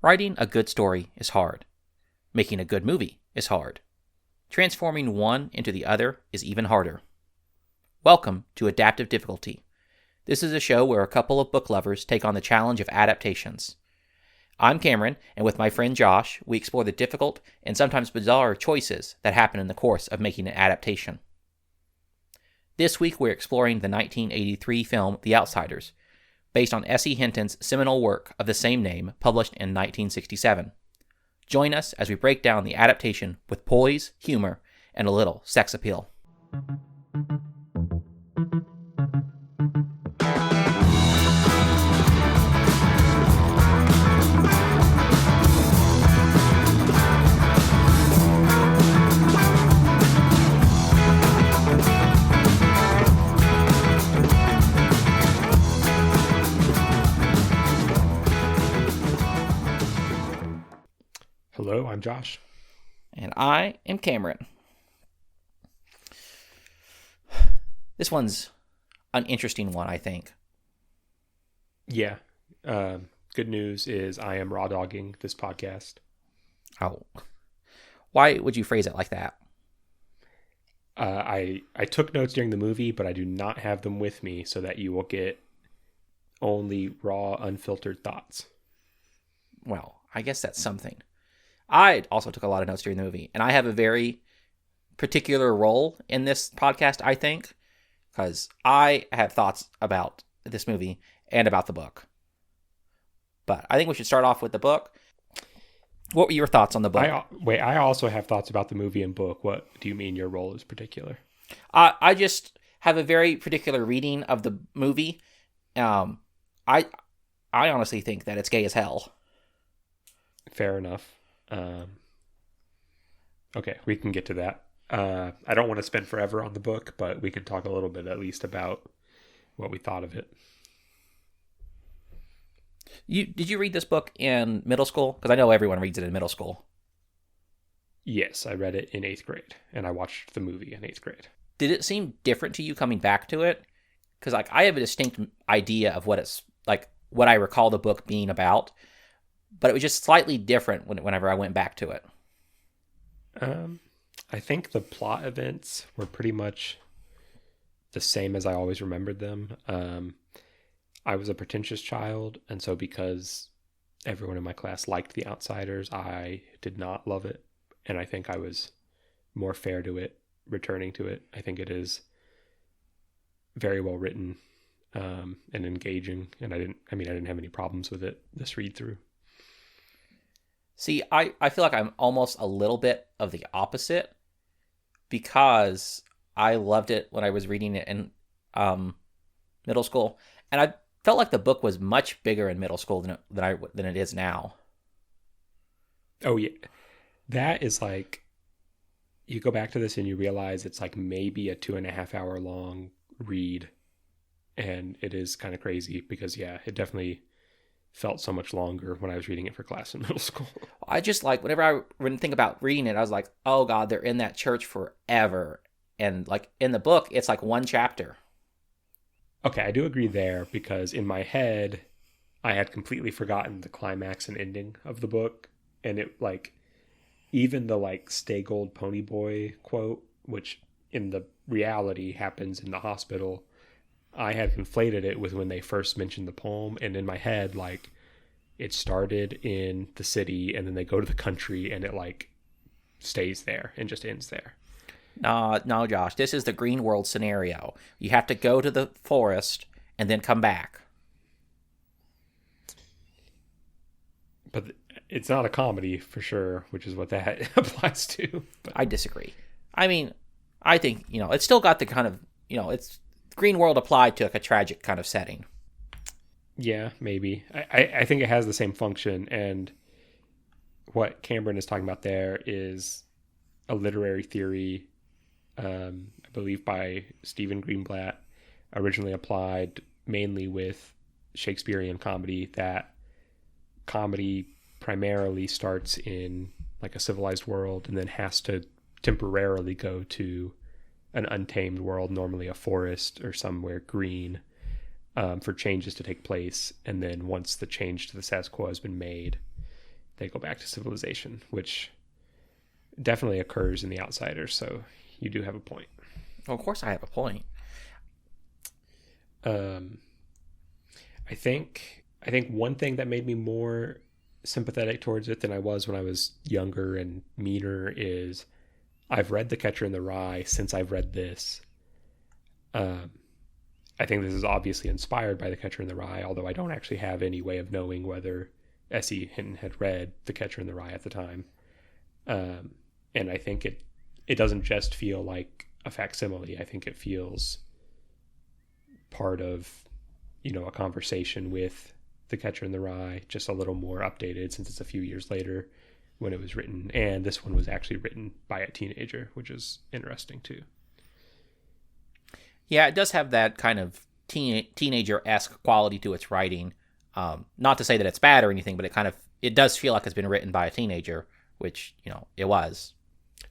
Writing a good story is hard. Making a good movie is hard. Transforming one into the other is even harder. Welcome to Adaptive Difficulty. This is a show where a couple of book lovers take on the challenge of adaptations. I'm Cameron, and with my friend Josh, we explore the difficult and sometimes bizarre choices that happen in the course of making an adaptation. This week we're exploring the 1983 film The Outsiders, based on S.E. Hinton's seminal work of the same name published in 1967. Join us as we break down the adaptation with poise, humor, and a little sex appeal. Hello, I'm Josh. And I am Cameron. This one's an interesting one, I think. Yeah. Good news is I am raw dogging this podcast. Oh. Why would you phrase it like that? I took notes during the movie, but I do not have them with me so that you will get only raw, unfiltered thoughts. Well, I guess that's something. I also took a lot of notes during the movie, and I have a very particular role in this podcast, I think, because I have thoughts about this movie and about the book. But I think we should start off with the book. What were your thoughts on the book? I also have thoughts about the movie and book. What do you mean your role is particular? I just have a very particular reading of the movie. I honestly think that it's gay as hell. Fair enough. Okay, we can get to that. I don't want to spend forever on the book, but we can talk a little bit at least about what we thought of it. Did you read this book in middle school? Because I know everyone reads it in middle school. Yes, I read it in 8th grade, and I watched the movie in 8th grade. Did it seem different to you coming back to it? Because I have a distinct idea of what it's like, what I recall the book being about, but it was just slightly different whenever I went back to it. I think the plot events were pretty much the same as I always remembered them. I was a pretentious child, and so because everyone in my class liked The Outsiders, I did not love it, and I think I was more fair to it, returning to it. I think it is very well written and engaging, and I didn't have any problems with it this read through. See, I feel like I'm almost a little bit of the opposite, because I loved it when I was reading it in middle school, and I felt like the book was much bigger in middle school than it is now. Oh yeah, that is like, you go back to this and you realize it's like maybe a 2.5 hour long read, and it is kind of crazy because yeah, it definitely felt so much longer when I was reading it for class in middle school. I just like, whenever I would think about reading it, I was like, oh God, they're in that church forever. And like in the book, it's like one chapter. Okay, I do agree there, because in my head, I had completely forgotten the climax and ending of the book. And it like, even the like "Stay Gold Pony Boy" quote, which in the reality happens in the hospital, I had conflated it with when they first mentioned the poem, and in my head, like, it started in the city and then they go to the country and it like stays there and just ends there. No, Josh, this is the Green World scenario. You have to go to the forest and then come back. But it's not a comedy for sure, which is what that applies to. But I disagree. I mean, I think, it's still got the kind of, it's Green World applied to like a tragic kind of setting. Yeah, maybe. I think it has the same function, and what Cameron is talking about there is a literary theory, I believe by Stephen Greenblatt, originally applied mainly with Shakespearean comedy, that comedy primarily starts in like a civilized world and then has to temporarily go to an untamed world, normally a forest or somewhere green, for changes to take place. And then once the change to the status quo has been made, they go back to civilization, which definitely occurs in The Outsiders. So you do have a point. Well, of course I have a point. I think one thing that made me more sympathetic towards it than I was when I was younger and meaner is I've read The Catcher in the Rye since I've read this. I think this is obviously inspired by The Catcher in the Rye, although I don't actually have any way of knowing whether S.E. Hinton had read The Catcher in the Rye at the time. And I think it doesn't just feel like a facsimile. I think it feels part of, a conversation with The Catcher in the Rye, just a little more updated since it's a few years later when it was written. And this one was actually written by a teenager, which is interesting too. Yeah, it does have that kind of teenager-esque quality to its writing. Not to say that it's bad or anything, but it does feel like it's been written by a teenager, which, it was.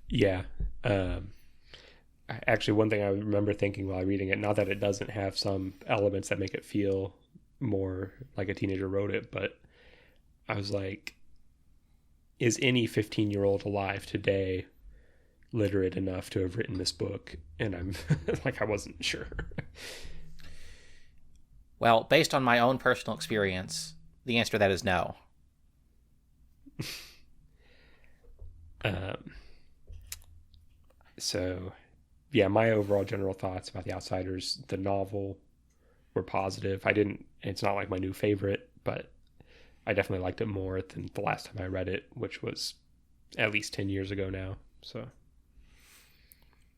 Yeah. Actually, one thing I remember thinking while reading it, not that it doesn't have some elements that make it feel more like a teenager wrote it, but I was like, is any 15-year-old alive today literate enough to have written this book? And I'm like, I wasn't sure. Well, based on my own personal experience, the answer to that is no. So, yeah, my overall general thoughts about The Outsiders, the novel, were positive. It's not like my new favorite, but I definitely liked it more than the last time I read it, which was at least 10 years ago now. So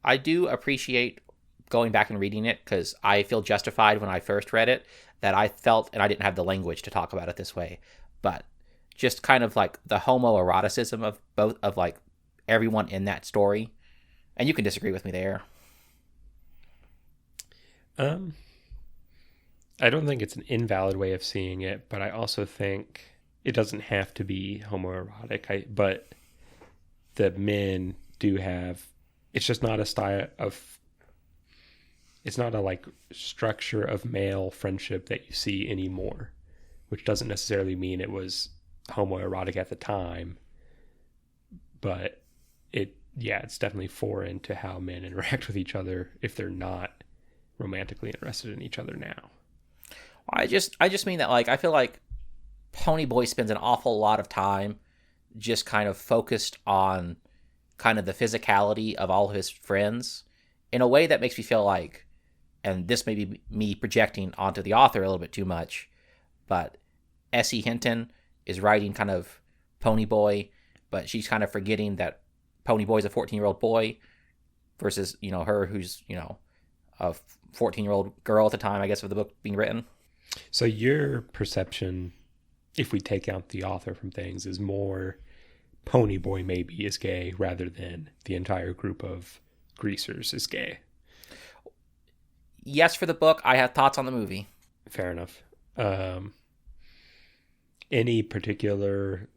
I do appreciate going back and reading it because I feel justified when I first read it that I felt, and I didn't have the language to talk about it this way, but just kind of like the homoeroticism of both of like everyone in that story. And you can disagree with me there. I don't think it's an invalid way of seeing it, but I also think it doesn't have to be homoerotic. But the men do have, it's just not a style of, it's not a like structure of male friendship that you see anymore, which doesn't necessarily mean it was homoerotic at the time, but it's definitely foreign to how men interact with each other if they're not romantically interested in each other now. I just mean that, like, I feel like Ponyboy spends an awful lot of time just kind of focused on kind of the physicality of all of his friends in a way that makes me feel like, and this may be me projecting onto the author a little bit too much, but S.E. Hinton is writing kind of Ponyboy, but she's kind of forgetting that Ponyboy's a 14-year-old boy versus, her who's, a 14-year-old girl at the time, I guess, of the book being written. So your perception, if we take out the author from things, is more Ponyboy maybe is gay rather than the entire group of greasers is gay. Yes, for the book. I have thoughts on the movie. Fair enough. Any particular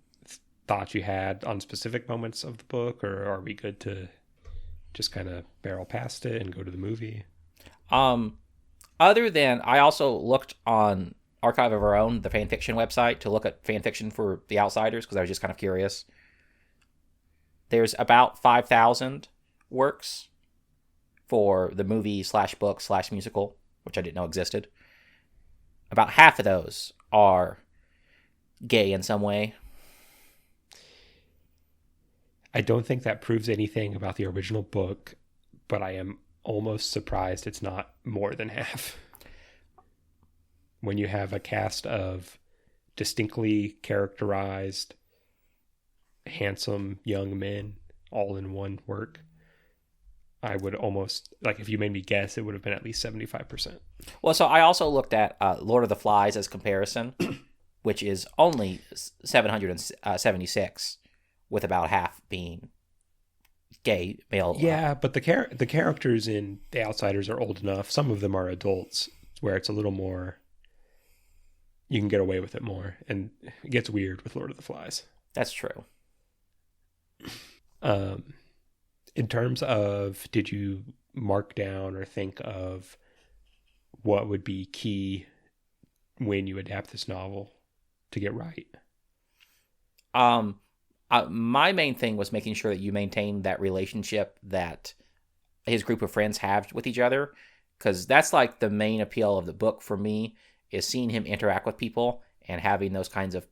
thoughts you had on specific moments of the book, or are we good to just kind of barrel past it and go to the movie? Other than, I also looked on Archive of Our Own, the fan fiction website, to look at fan fiction for The Outsiders because I was just kind of curious. There's about 5,000 works for the movie / book / musical, which I didn't know existed. About half of those are gay in some way. I don't think that proves anything about the original book, but I am almost surprised it's not more than half. When you have a cast of distinctly characterized, handsome young men all in one work, I would almost, like, if you made me guess, it would have been at least 75%. Well, so I also looked at Lord of the Flies as comparison, which is only 776, with about half being gay male. Yeah, but the characters in The Outsiders are old enough. Some of them are adults, where it's a little more, you can get away with it more, and it gets weird with Lord of the Flies. That's true. In terms of, did you mark down or think of what would be key when you adapt this novel to get right? Um, my main thing was making sure that you maintain that relationship that his group of friends have with each other, because that's like the main appeal of the book for me, is seeing him interact with people and having those kinds of,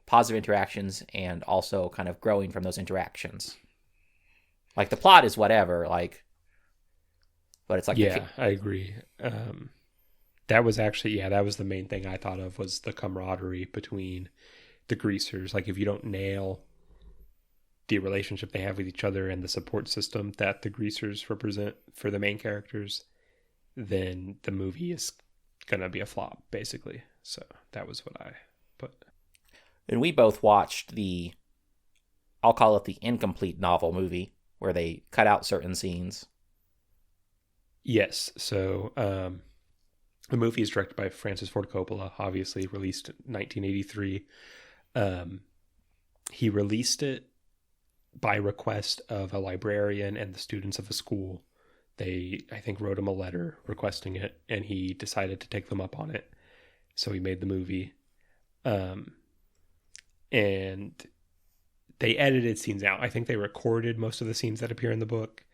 positive interactions, and also kind of growing from those interactions. Like, the plot is whatever, like, but it's like Yeah, I agree. That was actually, that was the main thing I thought of, was the camaraderie between the greasers. Like, if you don't nail the relationship they have with each other and the support system that the greasers represent for the main characters, then the movie is gonna be a flop, basically. So that was what I put. And we both watched I'll call it the incomplete novel movie, where they cut out certain scenes. Yes. So the movie is directed by Francis Ford Coppola, obviously released in 1983. He released it by request of a librarian and the students of a school. They, I think, wrote him a letter requesting it, and he decided to take them up on it. So he made the movie. And they edited scenes out. I think they recorded most of the scenes that appear in the book,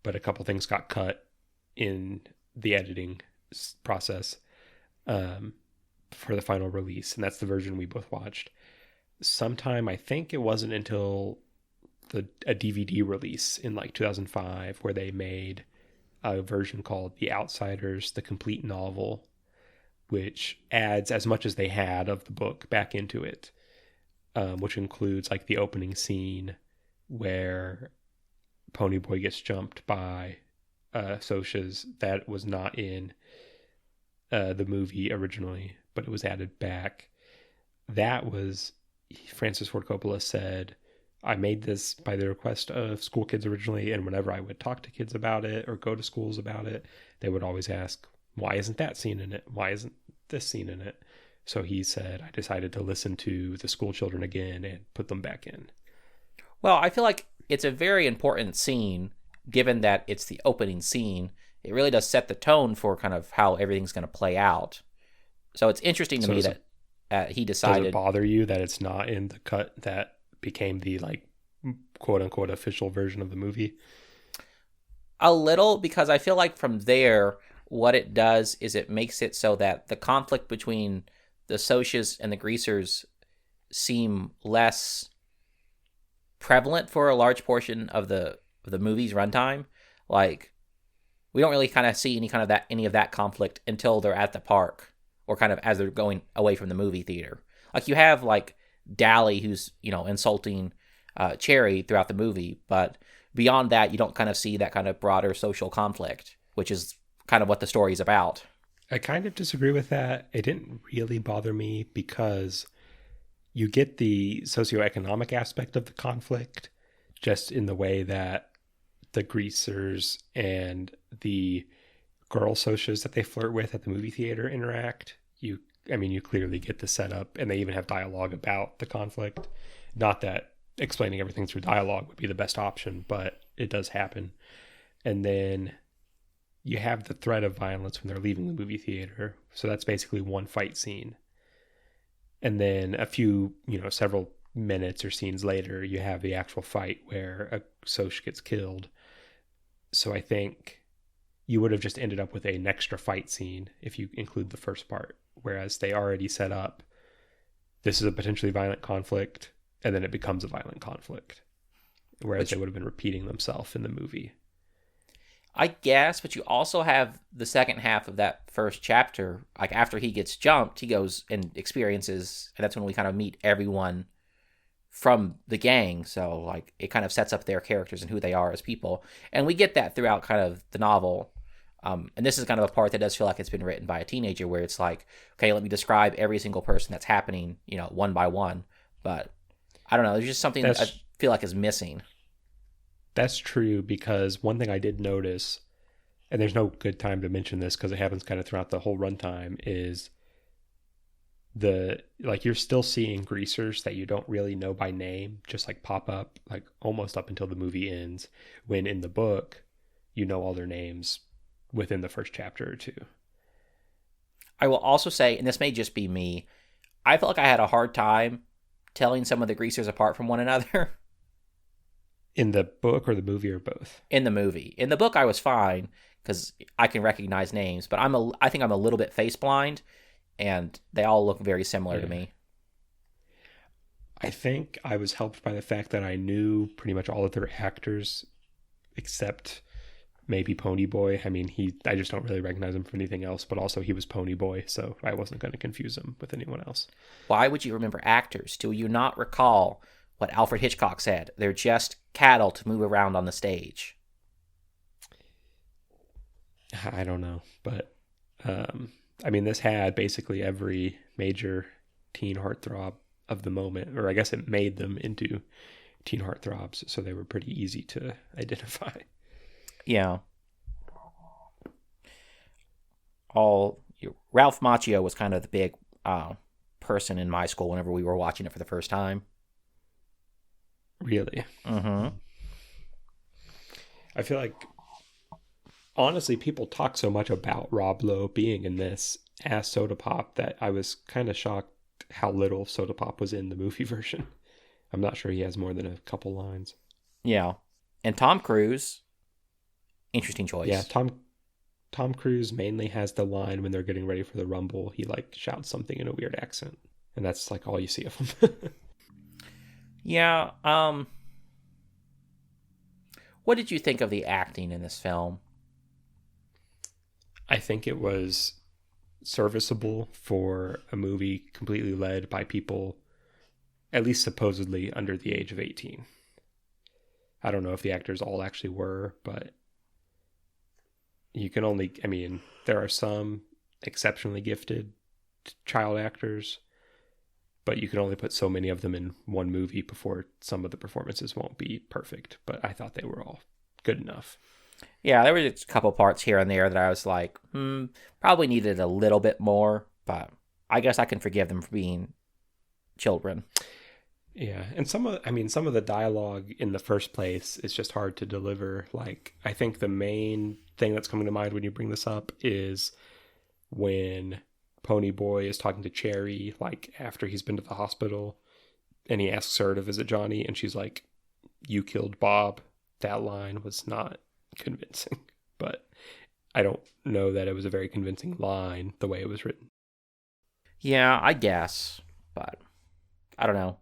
but a couple things got cut in the editing process for the final release. And that's the version we both watched. Sometime, I think it wasn't until a DVD release in like 2005, where they made a version called The Outsiders, the complete novel, which adds as much as they had of the book back into it. Which includes like the opening scene where Ponyboy gets jumped by Socias. That was not in the movie originally, but it was added back. That was, Francis Ford Coppola said, I made this by the request of school kids originally, and whenever I would talk to kids about it or go to schools about it, they would always ask, why isn't that scene in it? Why isn't this scene in it? So he said, I decided to listen to the school children again and put them back in. Well, I feel like it's a very important scene, given that it's the opening scene. It really does set the tone for kind of how everything's going to play out. So it's interesting to me that he decided. Does it bother you that it's not in the cut that became the, like, quote unquote official version of the movie? A little, because I feel like from there, what it does is it makes it so that the conflict between the Socias and the Greasers seem less prevalent for a large portion of the movie's runtime. Like, we don't really kind of see any of that conflict until they're at the park, or kind of as they're going away from the movie theater. Like, you have like Dally, who's insulting Cherry throughout the movie, but beyond that, you don't kind of see that kind of broader social conflict, which is kind of what the story is about. I kind of disagree with that. It didn't really bother me because you get the socioeconomic aspect of the conflict just in the way that the greasers and the girl socias that they flirt with at the movie theater interact. You clearly get the setup, and they even have dialogue about the conflict. Not that explaining everything through dialogue would be the best option, but it does happen. And then you have the threat of violence when they're leaving the movie theater. So that's basically one fight scene. And then a few, several minutes or scenes later, you have the actual fight where a Soch gets killed. So I think you would have just ended up with an extra fight scene if you include the first part. Whereas they already set up, this is a potentially violent conflict, and then it becomes a violent conflict. Whereas they would have been repeating themselves in the movie. I guess, but you also have the second half of that first chapter. Like, after he gets jumped, he goes and experiences, and that's when we kind of meet everyone from the gang. So, like, it kind of sets up their characters and who they are as people. And we get that throughout kind of the novel. And this is kind of a part that does feel like it's been written by a teenager, where it's like, okay, let me describe every single person that's happening, one by one. But I don't know. There's just something that I feel like is missing. That's true, because one thing I did notice, and there's no good time to mention this because it happens kind of throughout the whole runtime, is you're still seeing greasers that you don't really know by name just like pop up, like almost up until the movie ends, when in the book you know all their names within the first chapter or two. I will also say, and this may just be me, I felt like I had a hard time telling some of the greasers apart from one another. In the book or the movie or both? In the movie. In the book, I was fine because I can recognize names, but I think I'm a little bit face blind, and they all look very similar to me. I think I was helped by the fact that I knew pretty much all of their actors except maybe Ponyboy. I mean, I just don't really recognize him from anything else, but also he was Ponyboy, so I wasn't going to confuse him with anyone else. Why would you remember actors? Do you not recall what Alfred Hitchcock said? They're just cattle to move around on the stage. I don't know, but I mean, this had basically every major teen heartthrob of the moment, or I guess it made them into teen heartthrobs, so they were pretty easy to identify. Yeah. Ralph Macchio was kind of the big person in my school whenever we were watching it for the first time. Really? Mm-hmm. I feel like, honestly, people talk so much about Rob Lowe being in this as Soda Pop that I was kind of shocked how little Soda Pop was in the movie version. I'm not sure he has more than a couple lines. Yeah. And Tom Cruise, interesting choice. Yeah, Tom Cruise mainly has the line when they're getting ready for the Rumble. He like shouts something in a weird accent, and that's like all you see of him. Yeah. What did you think of the acting in this film? I think it was serviceable for a movie completely led by people at least supposedly under the age of 18. I don't know if the actors all actually were, but you can only, I mean, there are some exceptionally gifted child actors, but you can only put so many of them in one movie before some of the performances won't be perfect. But I thought they were all good enough. Yeah, there were just a couple parts here and there that I was like, probably needed a little bit more, but I guess I can forgive them for being children. Yeah, and some of the dialogue in the first place is just hard to deliver. Like, I think the main thing that's coming to mind when you bring this up is when Ponyboy is talking to Cherry, like after he's been to the hospital, and he asks her to visit Johnny, and she's like, "You killed Bob." That line was not convincing, but I don't know that it was a very convincing line the way it was written. Yeah, I guess, but I don't know.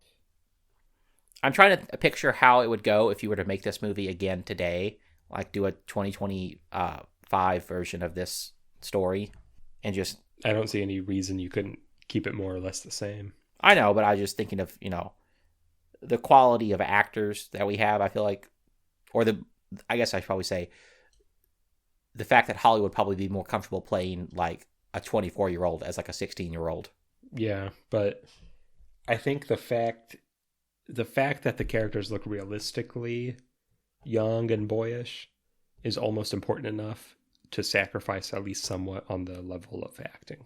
I'm trying to picture how it would go if you were to make this movie again today, like do a 2025 version of this story, and just... I don't see any reason you couldn't keep it more or less the same. I know, but I was just thinking of, the quality of actors that we have, I feel like, I guess I should probably say, the fact that Hollywood probably be more comfortable playing like a 24-year-old as like a 16-year-old. Yeah, but I think the fact that the characters look realistically young and boyish is almost important enough to sacrifice at least somewhat on the level of acting.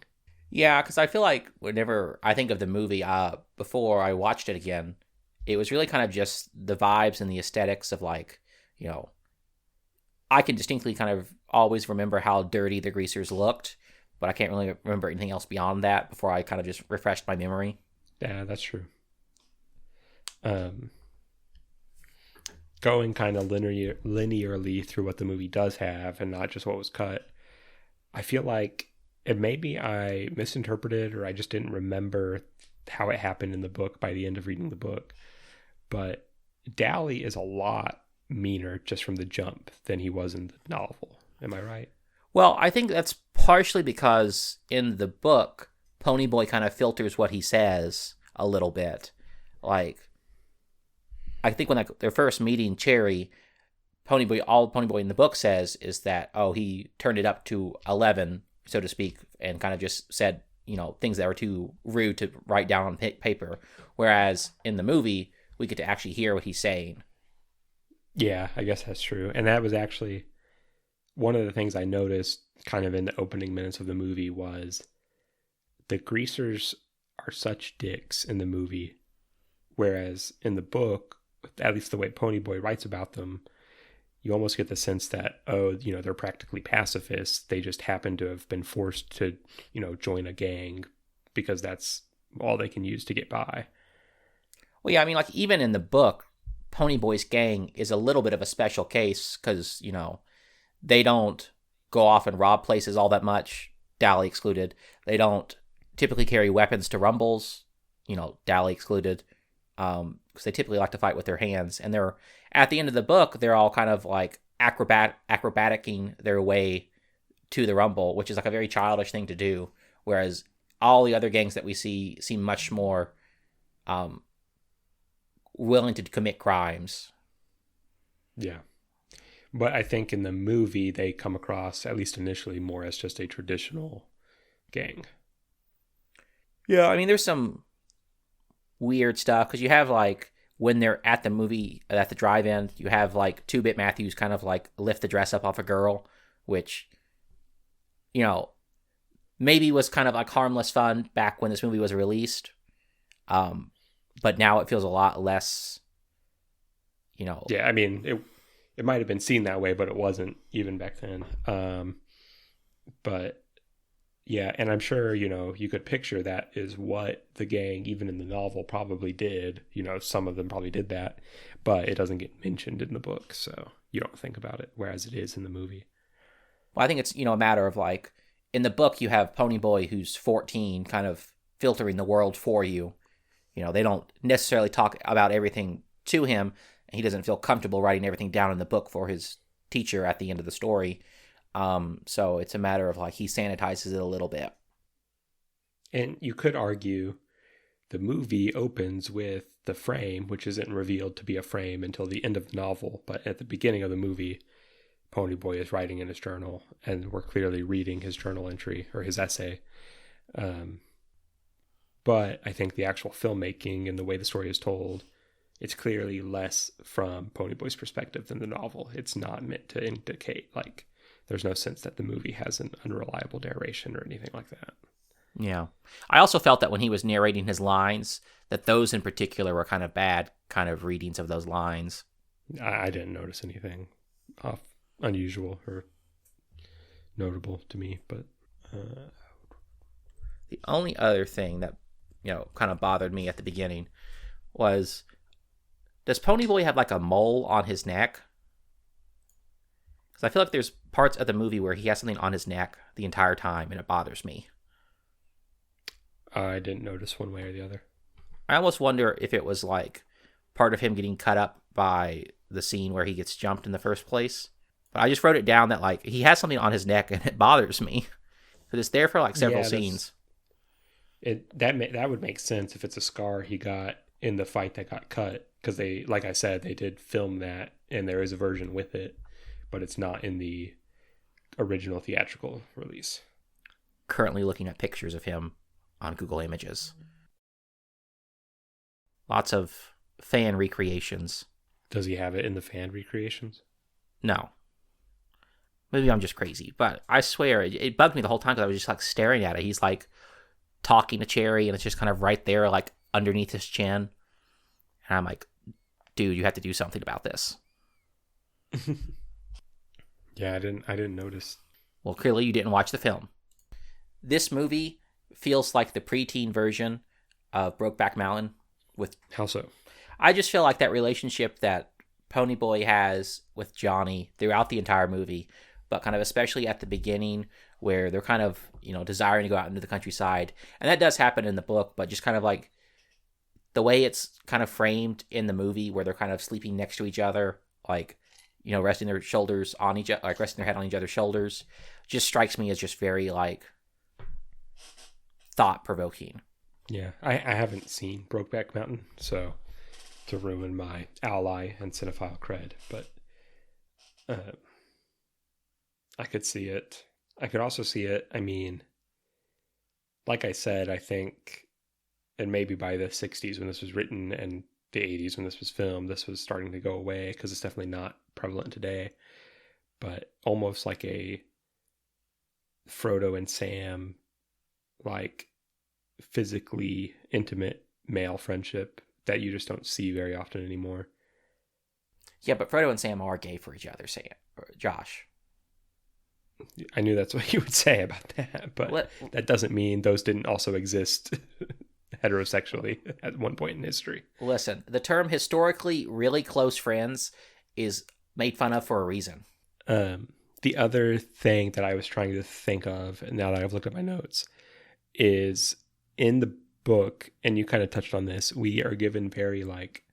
Yeah, because I feel like whenever I think of the movie, before I watched it again, it was really kind of just the vibes and the aesthetics of like, I can distinctly kind of always remember how dirty the greasers looked, but I can't really remember anything else beyond that before I kind of just refreshed my memory. Yeah, that's true. Going kind of linearly through what the movie does have and not just what was cut, I feel like maybe I misinterpreted or I just didn't remember how it happened in the book by the end of reading the book. But Dally is a lot meaner just from the jump than he was in the novel. Am I right? Well, I think that's partially because in the book, Ponyboy kind of filters what he says a little bit. Like, I think when they're first meeting Cherry, all Ponyboy in the book says is that, he turned it up to 11, so to speak, and kind of just said, things that were too rude to write down on paper. Whereas in the movie, we get to actually hear what he's saying. Yeah, I guess that's true. And that was actually one of the things I noticed kind of in the opening minutes of the movie was the greasers are such dicks in the movie. Whereas in the book, at least the way Ponyboy writes about them, you almost get the sense that, they're practically pacifists. They just happen to have been forced to, join a gang because that's all they can use to get by. Well, yeah, I mean, like, even in the book, Ponyboy's gang is a little bit of a special case because, they don't go off and rob places all that much, Dally excluded. They don't typically carry weapons to rumbles, Dally excluded, because they typically like to fight with their hands. And they're, at the end of the book, they're all kind of like acrobaticing their way to the rumble, which is like a very childish thing to do. Whereas all the other gangs that we see seem much more willing to commit crimes. Yeah. But I think in the movie, they come across, at least initially, more as just a traditional gang. Yeah, I mean, there's some weird stuff because you have like when they're at the movie at the drive-in, you have like 2-Bit Matthews kind of like lift the dress up off a girl, which maybe was kind of like harmless fun back when this movie was released, but now it feels a lot less. Yeah, I mean it might have been seen that way, but it wasn't even back then. But yeah, and I'm sure, you could picture that is what the gang, even in the novel, probably did. Some of them probably did that, but it doesn't get mentioned in the book, so you don't think about it, whereas it is in the movie. Well, I think it's, a matter of like, in the book, you have Ponyboy who's 14 kind of filtering the world for you. They don't necessarily talk about everything to him, and he doesn't feel comfortable writing everything down in the book for his teacher at the end of the story. So it's a matter of like he sanitizes it a little bit. And you could argue the movie opens with the frame, which isn't revealed to be a frame until the end of the novel. But at the beginning of the movie, Ponyboy is writing in his journal, and we're clearly reading his journal entry or his essay. But I think the actual filmmaking and the way the story is told, it's clearly less from Ponyboy's perspective than the novel. It's not meant to indicate, like, there's no sense that the movie has an unreliable narration or anything like that. Yeah. I also felt that when he was narrating his lines, that those in particular were kind of bad kind of readings of those lines. I didn't notice anything unusual or notable to me, but the only other thing that kind of bothered me at the beginning was, does Ponyboy have like a mole on his neck? Because I feel like there's parts of the movie where he has something on his neck the entire time, and it bothers me. I didn't notice one way or the other. I almost wonder if it was like part of him getting cut up by the scene where he gets jumped in the first place. But I just wrote it down that like he has something on his neck and it bothers me. But it's there for like several scenes. That would make sense if it's a scar he got in the fight that got cut, because they, like I said, they did film that and there is a version with it, but it's not in the original theatrical release. Currently looking at pictures of him on Google Images. Lots of fan recreations. Does he have it in the fan recreations? No. Maybe I'm just crazy, but I swear it bugged me the whole time because I was just like staring at it. He's like talking to Cherry and it's just kind of right there, like underneath his chin. And I'm like, dude, you have to do something about this. Yeah, I didn't notice. Well, clearly you didn't watch the film. This movie feels like the preteen version of Brokeback Mountain. How so? I just feel like that relationship that Ponyboy has with Johnny throughout the entire movie, but kind of especially at the beginning where they're kind of, desiring to go out into the countryside. And that does happen in the book, but just kind of like the way it's kind of framed in the movie where they're kind of sleeping next to each other, like, resting their shoulders on each other, like resting their head on each other's shoulders, just strikes me as just very like thought-provoking. Yeah, I haven't seen Brokeback Mountain, so to ruin my ally and cinephile cred, but I could see it. I could also see it. I mean, like I said, I think, and maybe by the 60s when this was written and the 80s when this was filmed, this was starting to go away because it's definitely not prevalent today, but almost like a Frodo and Sam, like physically intimate male friendship that you just don't see very often anymore. Yeah, but Frodo and Sam are gay for each other, Josh. I knew that's what you would say about that, but that doesn't mean those didn't also exist heterosexually at one point in history. Listen, the term historically really close friends is made fun of for a reason. The other thing that I was trying to think of, now that I've looked at my notes, is in the book, and you kind of touched on this, we are given very like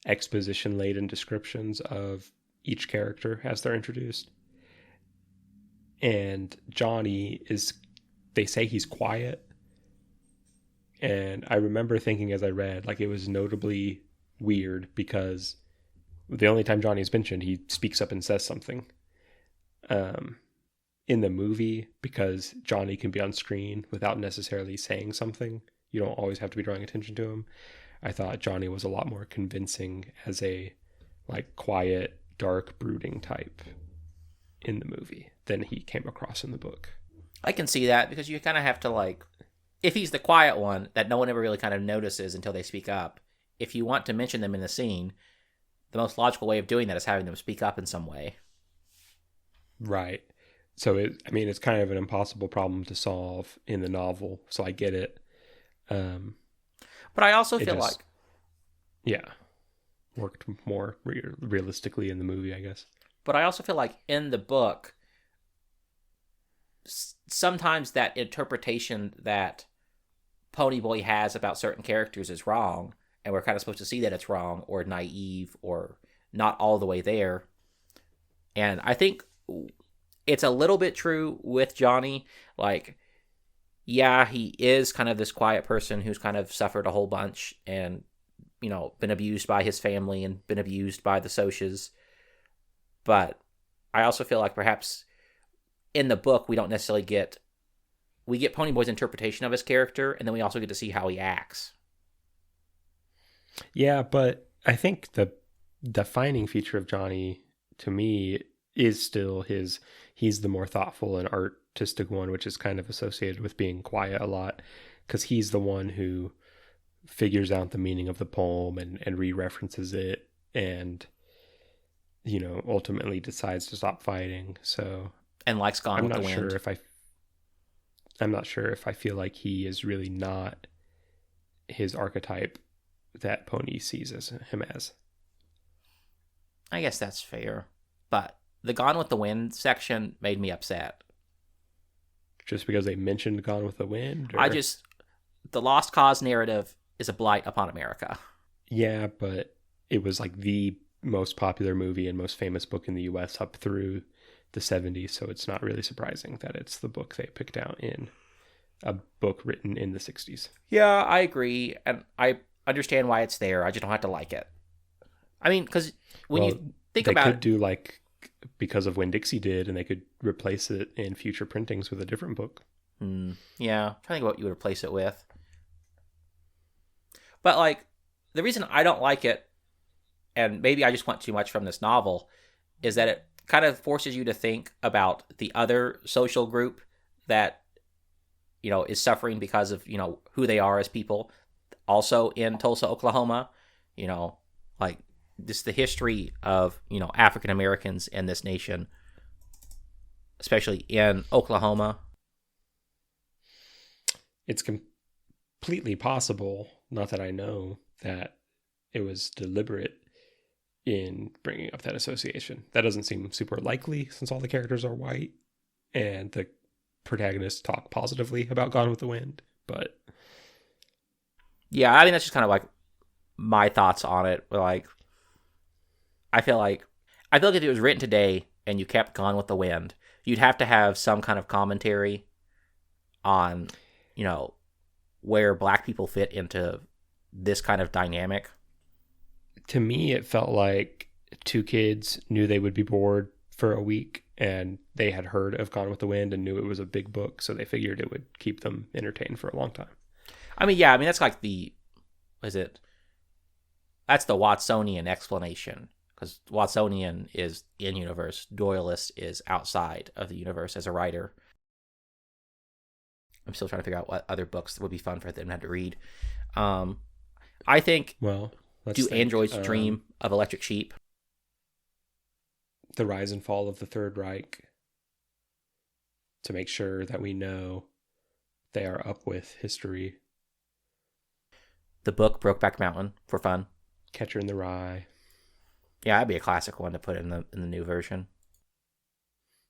exposition laden descriptions of each character as they're introduced. And Johnny is, they say he's quiet. And I remember thinking as I read, like it was notably weird because the only time Johnny is mentioned, he speaks up and says something. In the movie, because Johnny can be on screen without necessarily saying something, you don't always have to be drawing attention to him. I thought Johnny was a lot more convincing as a like quiet, dark, brooding type in the movie than he came across in the book. I can see that because you kind of have to like, if he's the quiet one that no one ever really kind of notices until they speak up, if you want to mention them in the scene, the most logical way of doing that is having them speak up in some way. Right. So it's kind of an impossible problem to solve in the novel. So I get it. But I also feel like, yeah, worked more realistically in the movie, I guess. But I also feel like in the book, sometimes that interpretation that Ponyboy has about certain characters is wrong, and we're kind of supposed to see that it's wrong or naive or not all the way there. And I think it's a little bit true with Johnny. Like, yeah, he is kind of this quiet person who's kind of suffered a whole bunch and, you know, been abused by his family and been abused by the Socs. But I also feel like perhaps in the book, we don't necessarily we get Ponyboy's interpretation of his character, and then we also get to see how he acts. Yeah, but I think the defining feature of Johnny, to me, is still he's the more thoughtful and artistic one, which is kind of associated with being quiet a lot, because he's the one who figures out the meaning of the poem and re-references it and, you know, ultimately decides to stop fighting. So, and likes Gone with the Wind. I'm not sure if I feel like he is really not his archetype that Pony sees him as. I guess that's fair, but the Gone with the Wind section made me upset. Just because they mentioned Gone with the Wind? Or? The Lost Cause narrative is a blight upon America. Yeah, but it was like the most popular movie and most famous book in the U.S. up through the 70s, so it's not really surprising that it's the book they picked out in a book written in the 60s. Yeah, I agree, and I understand why it's there. I just don't have to like it. I mean, because you think about it... They could do like Because of Winn-Dixie did, and they could replace it in future printings with a different book. Yeah, I'm trying to think what you would replace it with. But like, the reason I don't like it, and maybe I just want too much from this novel, is that it kind of forces you to think about the other social group that, you know, is suffering because of, you know, who they are as people. Also in Tulsa, Oklahoma, you know, like just the history of, you know, African Americans in this nation, especially in Oklahoma. It's completely possible, not that I know, that it was deliberate in bringing up that association. That doesn't seem super likely since all the characters are white and the protagonists talk positively about Gone with the Wind, but yeah, I mean, that's just kind of like my thoughts on it. Like, I feel like if it was written today and you kept Gone with the Wind, you'd have to have some kind of commentary on, you know, where black people fit into this kind of dynamic. To me, it felt like two kids knew they would be bored for a week and they had heard of Gone with the Wind and knew it was a big book, so they figured it would keep them entertained for a long time. I mean, yeah, that's like that's the Watsonian explanation, because Watsonian is in-universe, Doyleist is outside of the universe as a writer. I'm still trying to figure out what other books would be fun for them to have to read. I think, androids dream of electric sheep? The rise and fall of the Third Reich, to make sure that we know they are up with history. the book Brokeback Mountain for fun. Catcher in the Rye. Yeah, that'd be a classic one to put in the new version.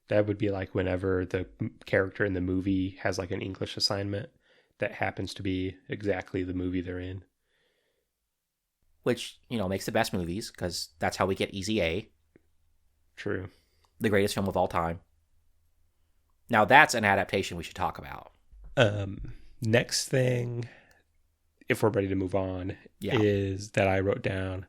That would be like whenever the character in the movie has like an English assignment that happens to be exactly the movie they're in. Which, makes the best movies, because that's how we get Easy A. True. The greatest film of all time. Now that's an adaptation we should talk about. Next thing, if we're ready to move on, is that I wrote down.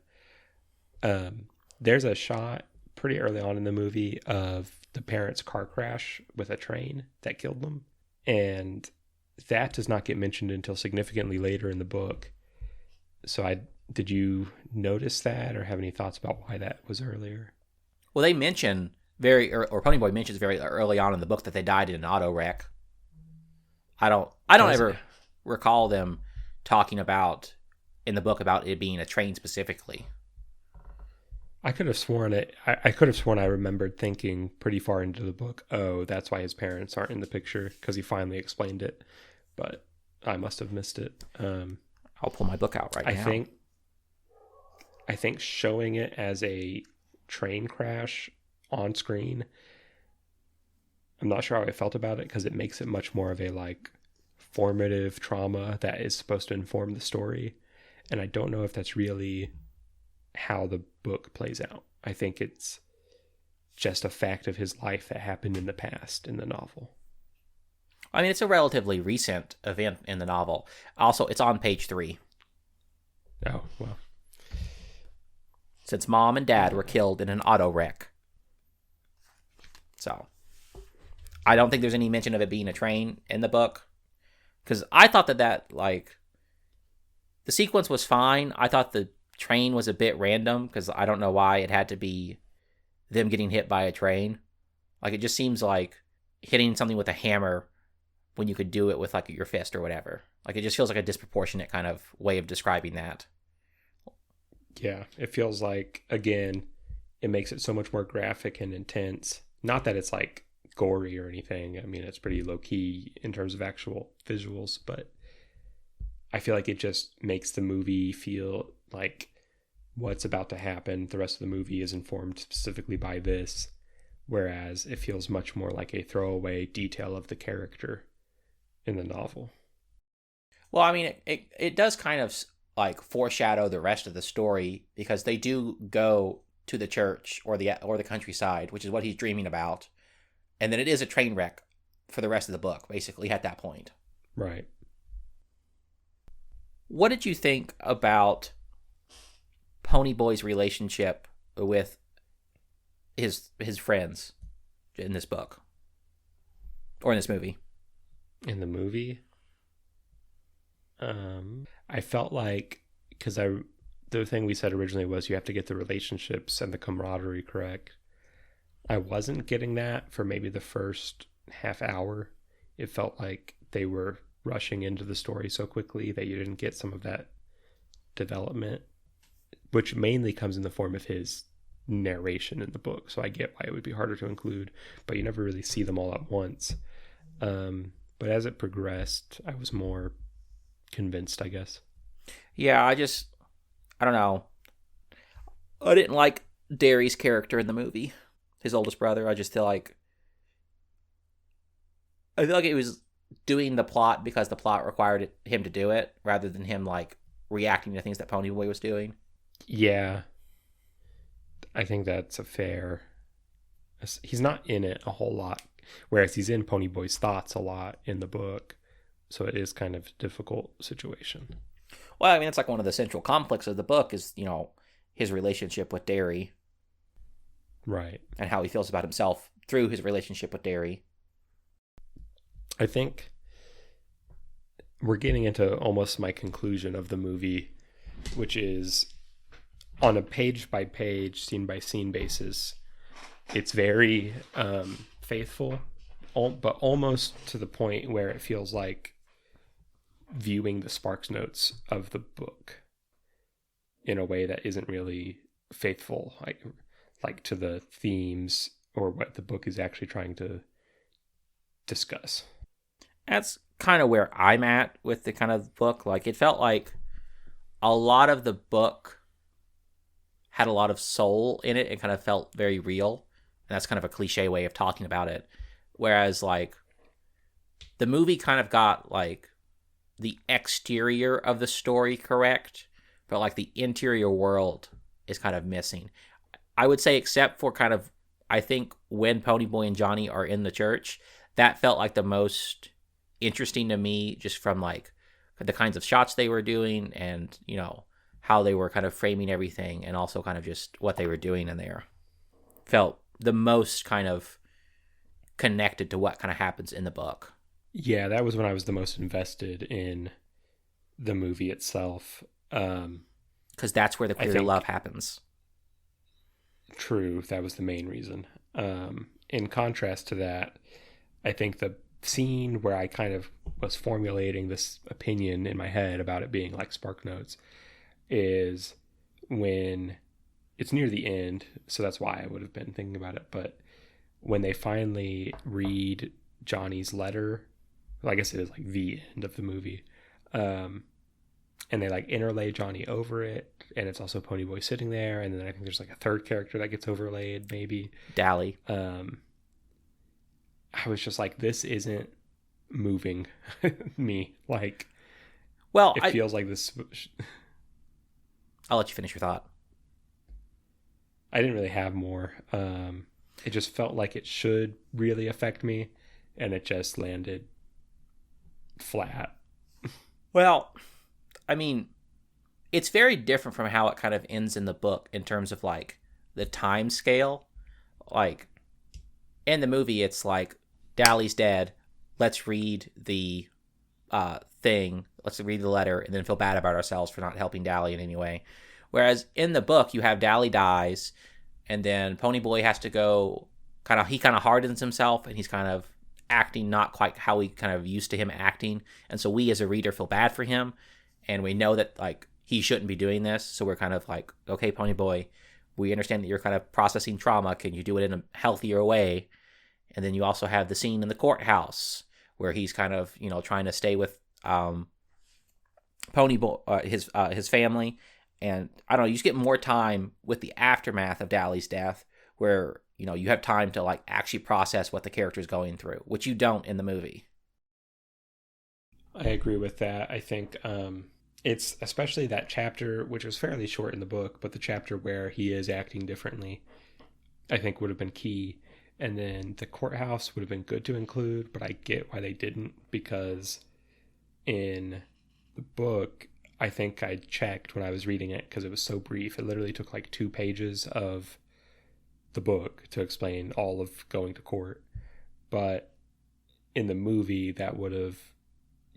There's a shot pretty early on in the movie of the parents' car crash with a train that killed them. And that does not get mentioned until significantly later in the book. So did you notice that or have any thoughts about why that was earlier? Well, they mention or Ponyboy mentions very early on in the book that they died in an auto wreck. I don't ever recall them talking about in the book about it being a train specifically. I could have sworn it. I could have sworn I remembered thinking pretty far into the book, oh, that's why his parents aren't in the picture, because he finally explained it. But I must have missed it. I'll pull my book out right now. I think showing it as a train crash on screen, I'm not sure how I felt about it, because it makes it much more of a like formative trauma that is supposed to inform the story. And I don't know if that's really how the book plays out. I think it's just a fact of his life that happened in the past in the novel. I mean, it's a relatively recent event in the novel. Also, it's on page 3. Oh, well. Since mom and dad were killed in an auto wreck. So, I don't think there's any mention of it being a train in the book. Because I thought that like, the sequence was fine. I thought the train was a bit random, because I don't know why it had to be them getting hit by a train. Like, it just seems like hitting something with a hammer when you could do it with like your fist or whatever. Like, it just feels like a disproportionate kind of way of describing that. Yeah, it feels like, again, it makes it so much more graphic and intense. Not that it's like gory or anything. I mean, it's pretty low key in terms of actual visuals, but I feel like it just makes the movie feel like what's about to happen. The rest of the movie is informed specifically by this, whereas it feels much more like a throwaway detail of the character in the novel. Well, I mean, it does kind of like foreshadow the rest of the story, because they do go to the church or the countryside, which is what he's dreaming about, and then it is a train wreck for the rest of the book, basically, at that point. Right. What did you think about Ponyboy's relationship with his friends in this book? Or in this movie? In the movie? I felt like, because the thing we said originally was you have to get the relationships and the camaraderie correct. I wasn't getting that for maybe the first half hour. It felt like they were rushing into the story so quickly that you didn't get some of that development, which mainly comes in the form of his narration in the book. So I get why it would be harder to include, but you never really see them all at once. But as it progressed, I was more convinced, I guess. Yeah, I don't know. I didn't like Derry's character in the movie, his oldest brother. I feel like it was doing the plot because the plot required him to do it, rather than him like reacting to things that Ponyboy was doing. Yeah, I think that's a fair. He's not in it a whole lot, whereas he's in Ponyboy's thoughts a lot in the book. So it is kind of a difficult situation. Well, I mean, it's like one of the central conflicts of the book is, his relationship with Derry. Right. And how he feels about himself through his relationship with Derry. I think we're getting into almost my conclusion of the movie, which is on a page-by-page, scene-by-scene basis. It's very faithful, but almost to the point where it feels like viewing the Sparks Notes of the book in a way that isn't really faithful, like to the themes or what the book is actually trying to discuss. That's kind of where I'm at with the kind of book. Like, it felt like a lot of the book had a lot of soul in it. It kind of felt very real. And that's kind of a cliche way of talking about it. Whereas, like, the movie kind of got, like, the exterior of the story correct, but, like, the interior world is kind of missing. I would say, except for kind of, I think, when Ponyboy and Johnny are in the church, that felt like the most interesting to me, just from, like, the kinds of shots they were doing and, you know, how they were kind of framing everything, and also kind of just what they were doing in there. Felt the most kind of connected to what kind of happens in the book. Yeah, that was when I was the most invested in the movie itself. Because that's where the queer love happens. True, that was the main reason. In contrast to that, I think the scene where I kind of was formulating this opinion in my head about it being like Spark Notes is when it's near the end, so that's why I would have been thinking about it. But when they finally read Johnny's letter, well, I guess it is like the end of the movie, and they like interlay Johnny over it, and it's also Ponyboy sitting there, and then I think there's like a third character that gets overlaid, maybe Dally. I was just like, this isn't moving me. Like, well, it feels like this. I'll let you finish your thought. I didn't really have more. It just felt like it should really affect me, and it just landed flat. Well, I mean, it's very different from how it kind of ends in the book in terms of, like, the time scale. Like, in the movie, it's like, Dally's dead. Let's read the thing. Let's read the letter and then feel bad about ourselves for not helping Dally in any way. Whereas in the book, you have Dally dies, and then Ponyboy has to go, he kind of hardens himself, and he's kind of acting not quite how we kind of used to him acting. And so we as a reader feel bad for him, and we know that, like, he shouldn't be doing this. So we're kind of like, okay, Ponyboy, we understand that you're kind of processing trauma. Can you do it in a healthier way? And then you also have the scene in the courthouse where he's kind of, you know, trying to stay with Ponyboy, his family. And I don't know, you just get more time with the aftermath of Dally's death, where, you know, you have time to, like, actually process what the character's going through, which you don't in the movie. I agree with that. I think it's especially that chapter, which was fairly short in the book, but the chapter where he is acting differently, I think would have been key. And then the courthouse would have been good to include, but I get why they didn't, because in the book, I think I checked when I was reading it because it was so brief. It literally took like 2 pages of the book to explain all of going to court. But in the movie,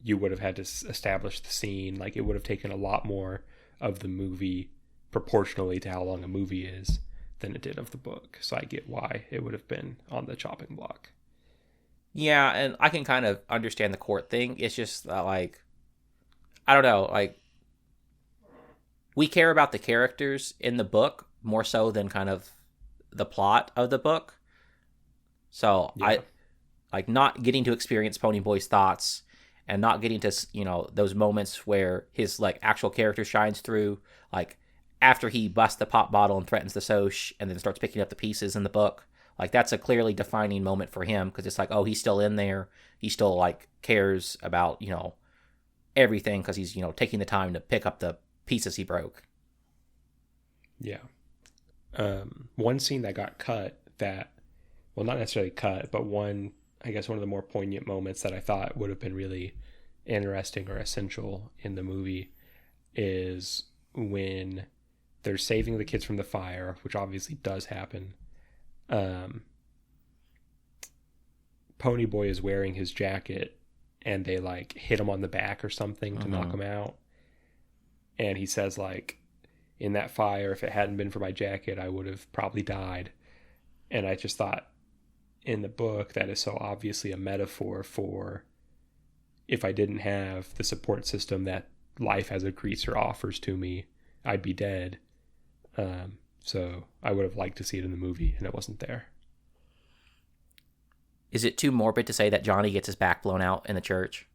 you would have had to establish the scene. Like, it would have taken a lot more of the movie proportionally to how long a movie is than it did of the book. So I get why it would have been on the chopping block. Yeah, and I can kind of understand the court thing. It's just that, like, I don't know, like, we care about the characters in the book more so than kind of the plot of the book. So yeah. I like not getting to experience Ponyboy's thoughts and not getting to, you know, those moments where his, like, actual character shines through, like after he busts the pop bottle and threatens the Soch and then starts picking up the pieces in the book. Like, that's a clearly defining moment for him, because it's like, oh, he's still in there. He still, like, cares about, you know, everything, because he's, you know, taking the time to pick up the pieces he broke. Yeah. One scene that got cut that, well, not necessarily cut, but one of the more poignant moments that I thought would have been really interesting or essential in the movie is when they're saving the kids from the fire, which obviously does happen. Ponyboy is wearing his jacket and they, like, hit him on the back or something to knock him out. And he says, like, in that fire, if it hadn't been for my jacket, I would have probably died. And I just thought, in the book, that is so obviously a metaphor for, if I didn't have the support system that life as a greaser offers to me, I'd be dead. So I would have liked to see it in the movie, and it wasn't there. Is it too morbid to say that Johnny gets his back blown out in the church?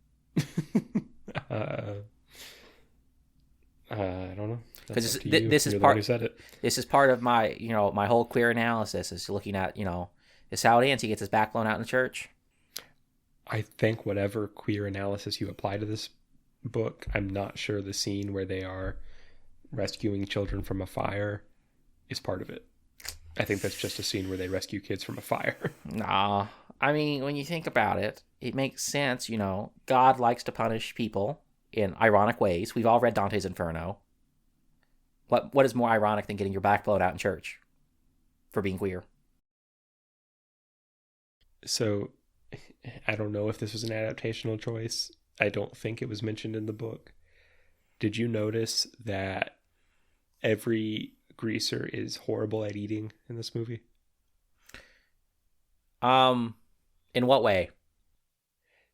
That's Because up to you. this is You're the one who part. said it. This is part of my, my whole queer analysis is looking at, this is how it ends. He gets his back blown out in the church. I think whatever queer analysis you apply to this book, I'm not sure the scene where they are rescuing children from a fire is part of it. I think that's just a scene where they rescue kids from a fire. Nah. I mean, when you think about it, it makes sense, God likes to punish people in ironic ways. We've all read Dante's Inferno. What is more ironic than getting your back blown out in church for being queer? So I don't know if this was an adaptational choice. I don't think it was mentioned in the book. Did you notice that every greaser is horrible at eating in this movie? In what way?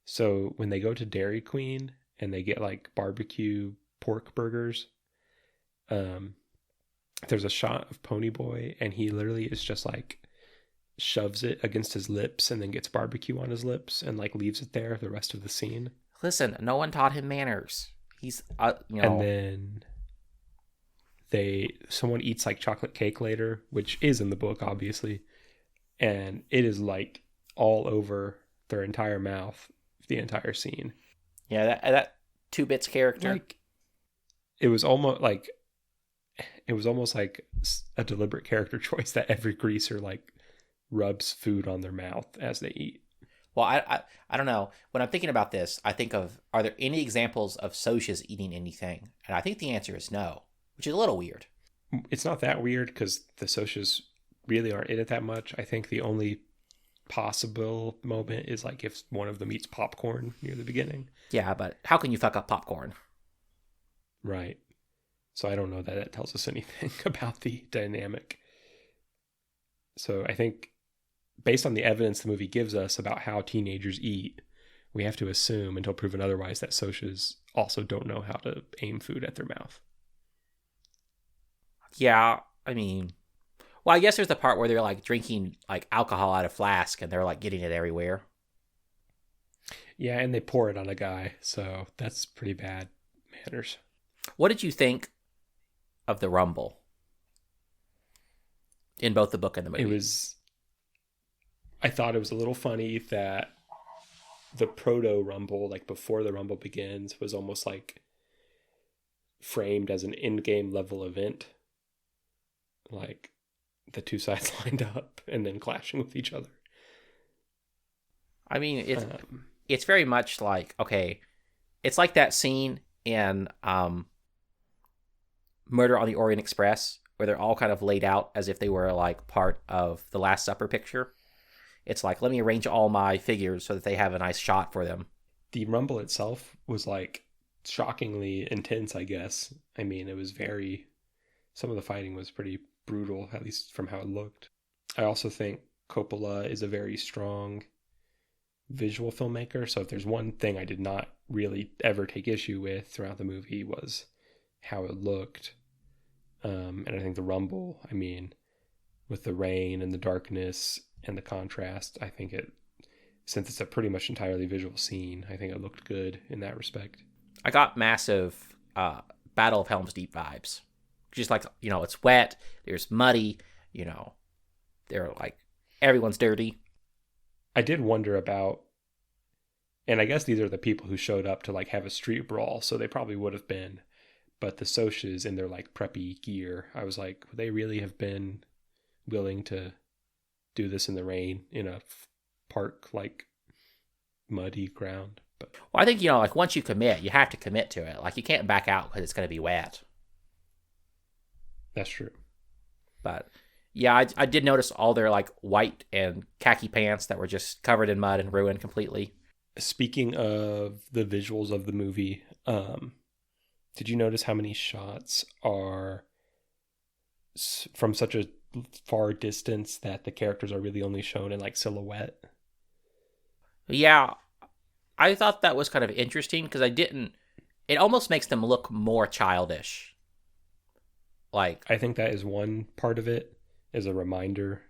So when they go to Dairy Queen and they get like barbecue pork burgers, there's a shot of Ponyboy and he literally is just like shoves it against his lips and then gets barbecue on his lips and like leaves it there the rest of the scene. Listen, no one taught him manners. He's, And then someone eats like chocolate cake later, which is in the book, obviously. And it is like all over their entire mouth, the entire scene. Yeah, that Two Bits character. Like, it was almost like a deliberate character choice that every greaser like rubs food on their mouth as they eat. Well, I don't know. When I'm thinking about this, I think of, are there any examples of Socias eating anything? And I think the answer is no, which is a little weird. It's not that weird because the Socias really aren't in it that much. I think the only possible moment is like if one of them eats popcorn near the beginning. Yeah, but how can you fuck up popcorn? Right. So I don't know that tells us anything about the dynamic. So I think based on the evidence the movie gives us about how teenagers eat, we have to assume until proven otherwise that Socias also don't know how to aim food at their mouth. Yeah, I mean, well, I guess there's the part where they're like drinking like alcohol out of flask and they're like getting it everywhere. Yeah, and they pour it on a guy, so that's pretty bad manners. What did you think of the Rumble in both the book and the movie? I thought it was a little funny that the proto Rumble, like before the Rumble begins, was almost like framed as an in-game level event. Like the two sides lined up and then clashing with each other. I mean, it's very much like, okay, it's like that scene in Murder on the Orient Express where they're all kind of laid out as if they were like part of the Last Supper picture. It's like, let me arrange all my figures so that they have a nice shot for them. The Rumble itself was like shockingly intense, I guess. I mean, it was some of the fighting was pretty brutal, at least from how it looked. I also think Coppola is a very strong visual filmmaker. So if there's one thing I did not really ever take issue with throughout the movie was how it looked. And I think the Rumble, I mean, with the rain and the darkness and the contrast, I think since it's a pretty much entirely visual scene, I think it looked good in that respect. I got massive Battle of Helm's Deep vibes. Just like, it's wet, there's muddy, they're like, everyone's dirty. I did wonder about, and I guess these are the people who showed up to like have a street brawl, so they probably would have been, but the Socias in their like preppy gear, I was like, would they really have been willing to do this in the rain in a park like muddy ground? But well, I think, like once you commit, you have to commit to it. Like you can't back out because it's going to be wet. That's true. But yeah, I did notice all their like white and khaki pants that were just covered in mud and ruined completely. Speaking of the visuals of the movie, did you notice how many shots are from such a far distance that the characters are really only shown in like silhouette? Yeah, I thought that was kind of interesting because it almost makes them look more childish. Like, I think that is one part of it, as a reminder,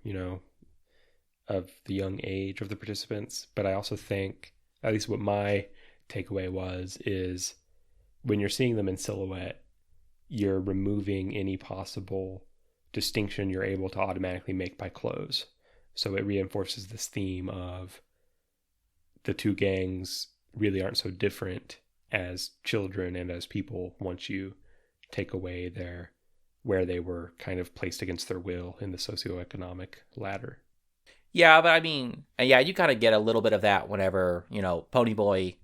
of the young age of the participants. But I also think, at least what my takeaway is when you're seeing them in silhouette, you're removing any possible distinction you're able to automatically make by clothes. So it reinforces this theme of the two gangs really aren't so different as children and as people once you take away where they were kind of placed against their will in the socioeconomic ladder. Yeah, but I mean, yeah, you kind of get a little bit of that whenever, Ponyboy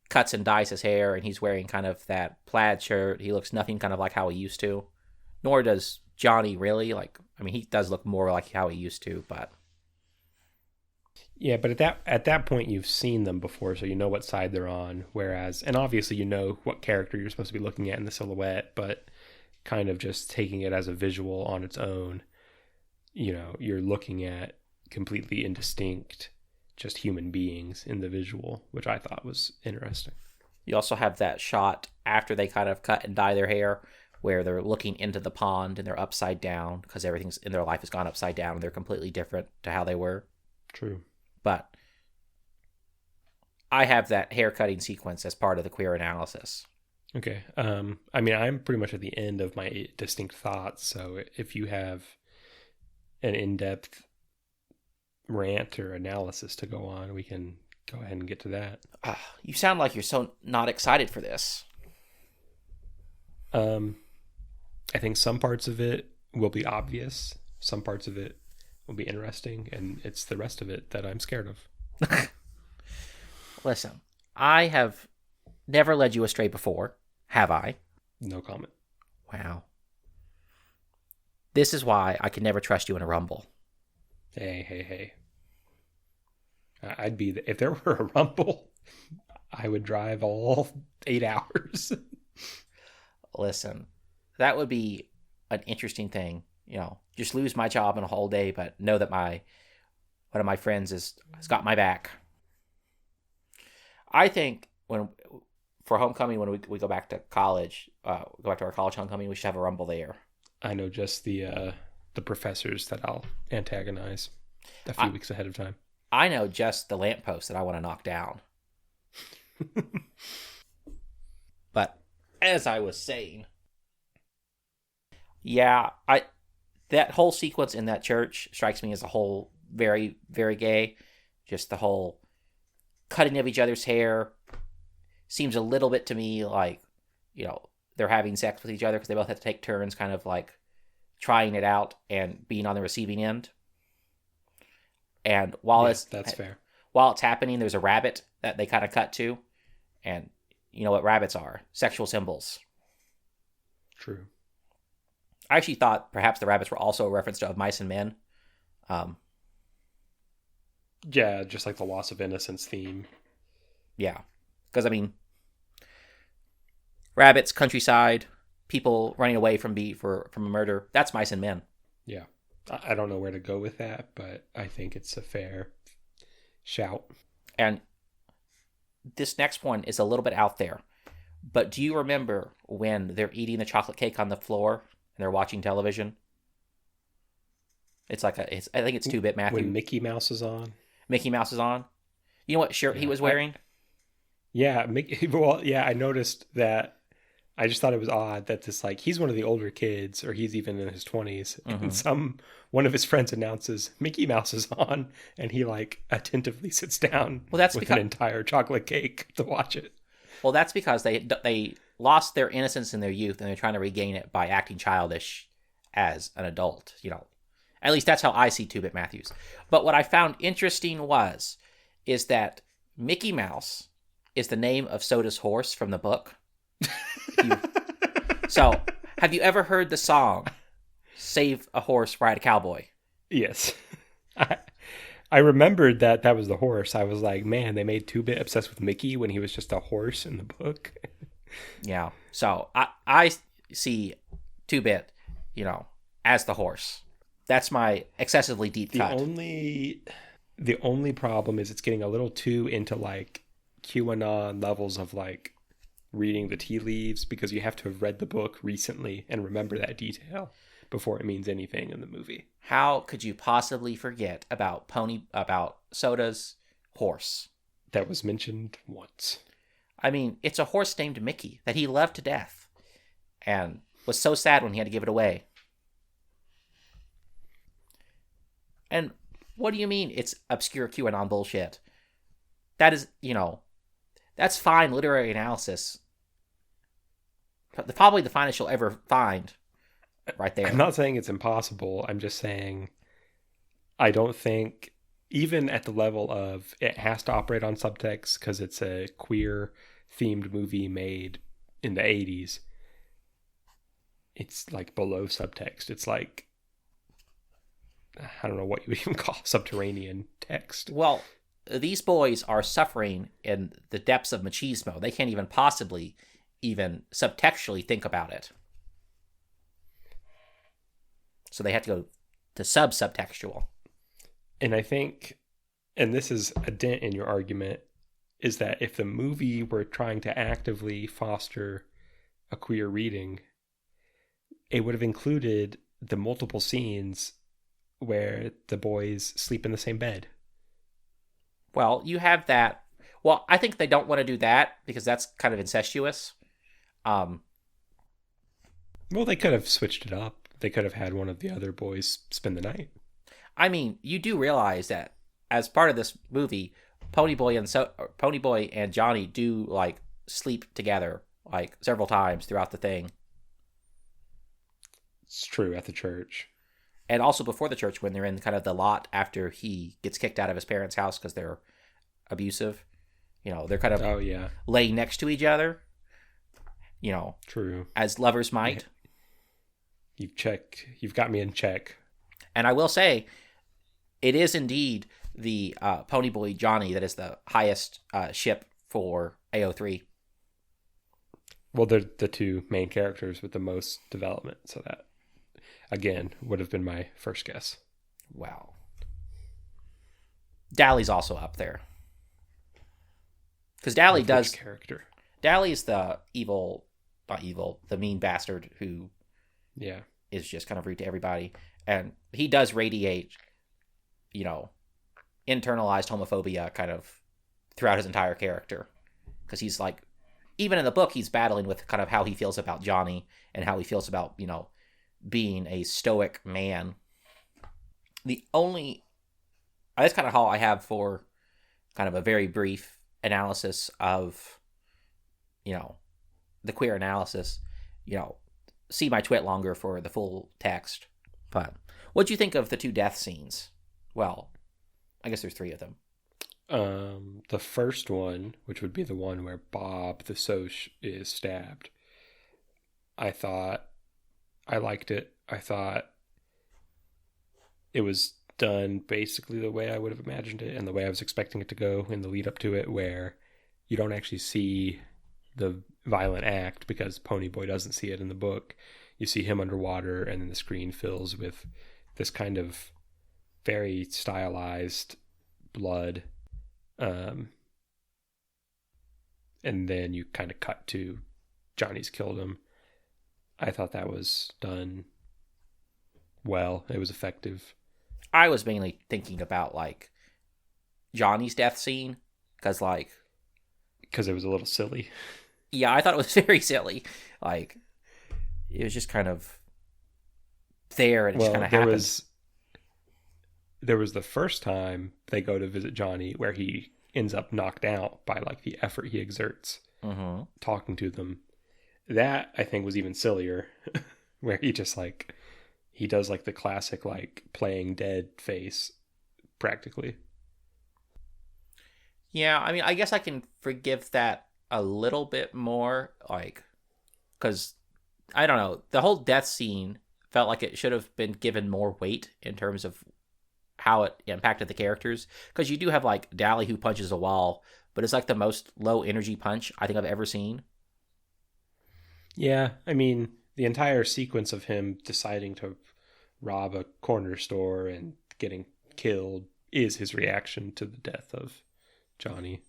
cuts and dyes his hair and he's wearing kind of that plaid shirt. He looks nothing kind of like how he used to. Nor does Johnny really. He does look more like how he used to, but... Yeah, but at that point you've seen them before, so you know what side they're on. Whereas, and obviously you know what character you're supposed to be looking at in the silhouette, but kind of just taking it as a visual on its own, you're looking at completely indistinct, just human beings in the visual, which I thought was interesting. You also have that shot after they kind of cut and dye their hair where they're looking into the pond and they're upside down because everything's in their life has gone upside down and they're completely different to how they were. True. But I have that haircutting sequence as part of the queer analysis. Okay. I'm pretty much at the end of my distinct thoughts, so if you have an in-depth rant or analysis to go on, we can go ahead and get to that. You sound like you're so not excited for this. I think some parts of it will be obvious, some parts of it will be interesting, and it's the rest of it that I'm scared of. Listen, I have never led you astray before, have I? No comment. Wow. This is why I can never trust you in a rumble. Hey. I'd be if there were a rumble, I would drive all 8 hours. Listen, that would be an interesting thing. Just lose my job in a whole day, but know that one of my friends has got my back. I think for homecoming, when we go back to college, go back to our college homecoming, we should have a rumble there. I know just the professors that I'll antagonize a few weeks ahead of time. I know just the lamppost that I want to knock down. But as I was saying, yeah, that whole sequence in that church strikes me as a whole very, very gay. Just the whole cutting of each other's hair seems a little bit to me like, they're having sex with each other because they both have to take turns kind of like trying it out and being on the receiving end. And that's fair. While it's happening, there's a rabbit that they kind of cut to. And you know what rabbits are? Sexual symbols. True. I actually thought perhaps the rabbits were also a reference to Of Mice and Men. Yeah, just like the loss of innocence theme. Yeah. Because, rabbits, countryside, people running away from a murder. That's Mice and Men. Yeah. I don't know where to go with that, but I think it's a fair shout. And this next one is a little bit out there. But do you remember when they're eating the chocolate cake on the floor and they're watching television? It's like I think it's 2-Bit Matthew. When Mickey Mouse is on. Mickey Mouse is on. You know what shirt he was wearing? I noticed that. I just thought it was odd that he's one of the older kids, or he's even in his 20s, and one of his friends announces Mickey Mouse is on, and he attentively sits down with an entire chocolate cake to watch it. Well, that's because they lost their innocence in their youth, and they're trying to regain it by acting childish as an adult. At least that's how I see 2-Bit Matthews. But what I found interesting is that Mickey Mouse is the name of Soda's horse from the book. So, have you ever heard the song "Save a Horse, Ride a Cowboy"? Yes. I remembered that was the horse. I was like, man, they made 2-Bit obsessed with Mickey when he was just a horse in the book. Yeah. So, I see 2-Bit, as the horse. That's my excessively deep cut. The only problem is it's getting a little too into QAnon levels of reading the tea leaves, because you have to have read the book recently and remember that detail before it means anything in the movie. How could you possibly forget about Soda's horse? That was mentioned once. It's a horse named Mickey that he loved to death. And was so sad when he had to give it away. And what do you mean it's obscure QAnon bullshit? That is, that's fine literary analysis. Probably the finest you'll ever find right there. I'm not saying it's impossible. I'm just saying I don't think, even at the level of it has to operate on subtext because it's a queer themed movie made in the 80s, it's like below subtext. It's like, I don't know what you would even call subterranean text. Well, these boys are suffering in the depths of machismo. They can't even possibly even subtextually think about it. So they have to go to subtextual. And I think, and this is a dent in your argument, is that if the movie were trying to actively foster a queer reading, it would have included the multiple scenes where the boys sleep in the same bed. Well, you have that. Well, I think they don't want to do that because that's kind of incestuous. Well, they could have switched it up. They could have had one of the other boys spend the night. I mean, you do realize that as part of this movie, Ponyboy and Johnny do like sleep together like several times throughout the thing. It's true, at the church. And also before the church when they're in kind of the lot after he gets kicked out of his parents' house because they're abusive. They're kind of laying next to each other. True. As lovers might. You've got me in check. And I will say, it is indeed the Ponyboy Johnny that is the highest ship for AO3. Well, they're the two main characters with the most development, so that, again, would have been my first guess. Wow. Dally's also up there. Because Dally does... Which character? Dally's the the mean bastard who is just kind of rude to everybody. And he does radiate, internalized homophobia kind of throughout his entire character. Because he's like, even in the book, he's battling with kind of how he feels about Johnny and how he feels about, being a stoic man. That's kind of all I have for kind of a very brief analysis of, the queer analysis. See my twit longer for the full text. But what'd you think of the two death scenes? Well, I guess there's 3 of them. The first one, which would be the one where Bob the Soch is stabbed, I liked it. I thought it was done basically the way I would have imagined it and the way I was expecting it to go in the lead up to it, where you don't actually see the violent act because Ponyboy doesn't see it in the book. You see him underwater, and then the screen fills with this kind of very stylized blood. And then you kind of cut to Johnny's killed him. I thought that was done well. It was effective. I was mainly thinking about like Johnny's death scene because it was a little silly. Yeah, I thought it was very silly. Like, it was just kind of there and it just kind of happened. There was the first time they go to visit Johnny where he ends up knocked out by like the effort he exerts talking to them. That I think was even sillier, where he just he does like the classic playing dead face practically. Yeah, I mean, I guess I can forgive that a little bit more, because I don't know, the whole death scene felt like it should have been given more weight in terms of how it impacted the characters, because you do have Dally who punches a wall, but it's the most low energy punch I think I've ever seen. Yeah, I mean, the entire sequence of him deciding to rob a corner store and getting killed is his reaction to the death of Johnny.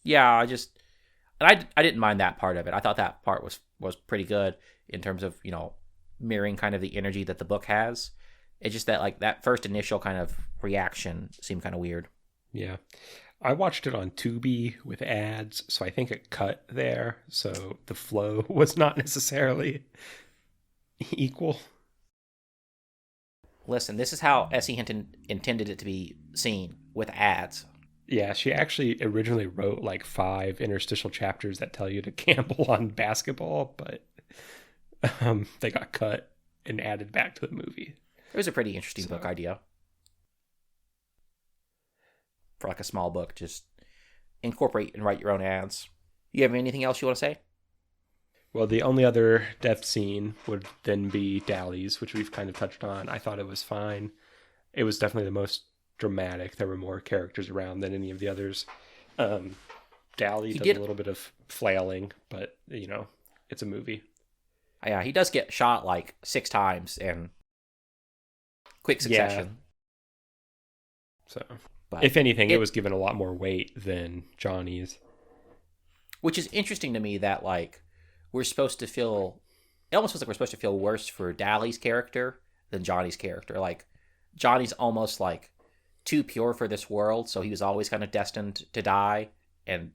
Yeah, I didn't mind that part of it. I thought that part was pretty good in terms of, mirroring kind of the energy that the book has. It's just that that first initial kind of reaction seemed kind of weird. Yeah. I watched it on Tubi with ads, so I think it cut there. So the flow was not necessarily equal. Listen, this is how S.E. Hinton intended it to be seen, with ads. Yeah, she actually originally wrote like 5 interstitial chapters that tell you to gamble on basketball, but they got cut and added back to the movie. It was a pretty interesting book idea. For like a small book, just incorporate and write your own ads. You have anything else you want to say? Well, the only other death scene would then be Dally's, which we've kind of touched on. I thought it was fine. It was definitely the most dramatic. There were more characters around than any of the others. Dally does a little bit of flailing, but, you know, it's a movie. Yeah, he does get shot like 6 times in quick succession. Yeah. So, but if anything, it was given a lot more weight than Johnny's. Which is interesting to me that, like, we're supposed to feel... It almost feels like we're supposed to feel worse for Dally's character than Johnny's character. Like, Johnny's almost, like, too pure for this world, so he was always kind of destined to die, and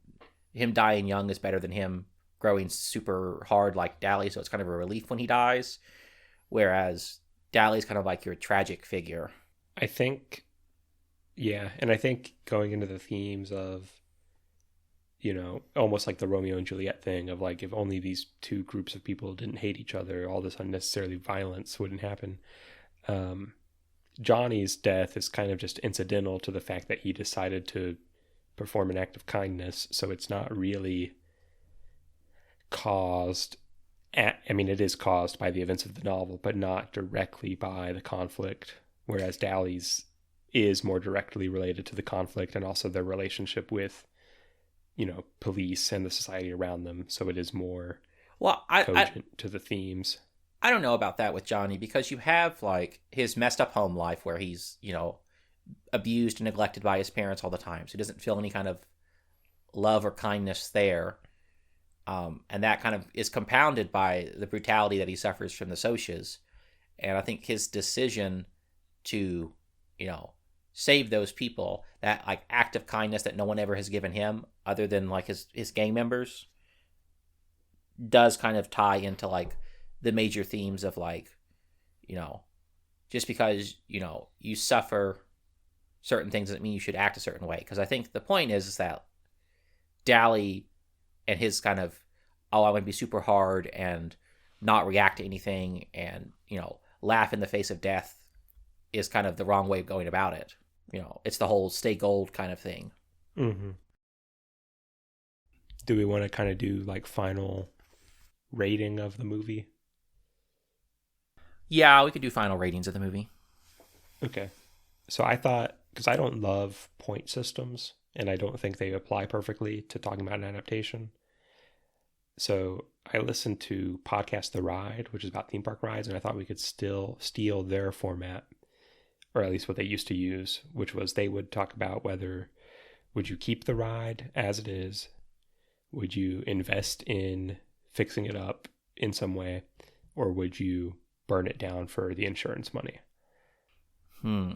him dying young is better than him growing super hard like Dally, so it's kind of a relief when he dies, whereas Dally's kind of like your tragic figure. I think, yeah, and I think going into the themes of, you know, almost like the Romeo and Juliet thing of like, if only these 2 groups of people didn't hate each other, all this unnecessarily violence wouldn't happen. Johnny's death is kind of just incidental to the fact that he decided to perform an act of kindness, so it's not really caused it is caused by the events of the novel, but not directly by the conflict, whereas Dally's is more directly related to the conflict and also their relationship with, you know, police and the society around them, so it is more cogent to the themes. I don't know about that with Johnny, because you have like his messed up home life where he's, you know, abused and neglected by his parents all the time, so he doesn't feel any kind of love or kindness there. And that kind of is compounded by the brutality that he suffers from the Socias. And I think his decision to, you know, save those people, that like act of kindness that no one ever has given him other than like his gang members, does kind of tie into like the major themes of like, you know, just because, you know, you suffer certain things doesn't mean you should act a certain way. Because I think the point is that Dally and his kind of, oh, I'm going to be super hard and not react to anything and, you know, laugh in the face of death is kind of the wrong way of going about it. You know, it's the whole stay gold kind of thing. Mm-hmm. Do we want to kind of do like final rating of the movie? Yeah, we could do final ratings of the movie. Okay. So I thought, because I don't love point systems, and I don't think they apply perfectly to talking about an adaptation. So I listened to Podcast The Ride, which is about theme park rides, and I thought we could still steal their format, or at least what they used to use, which was they would talk about whether would you keep the ride as it is, would you invest in fixing it up in some way, or would you burn it down for the insurance money?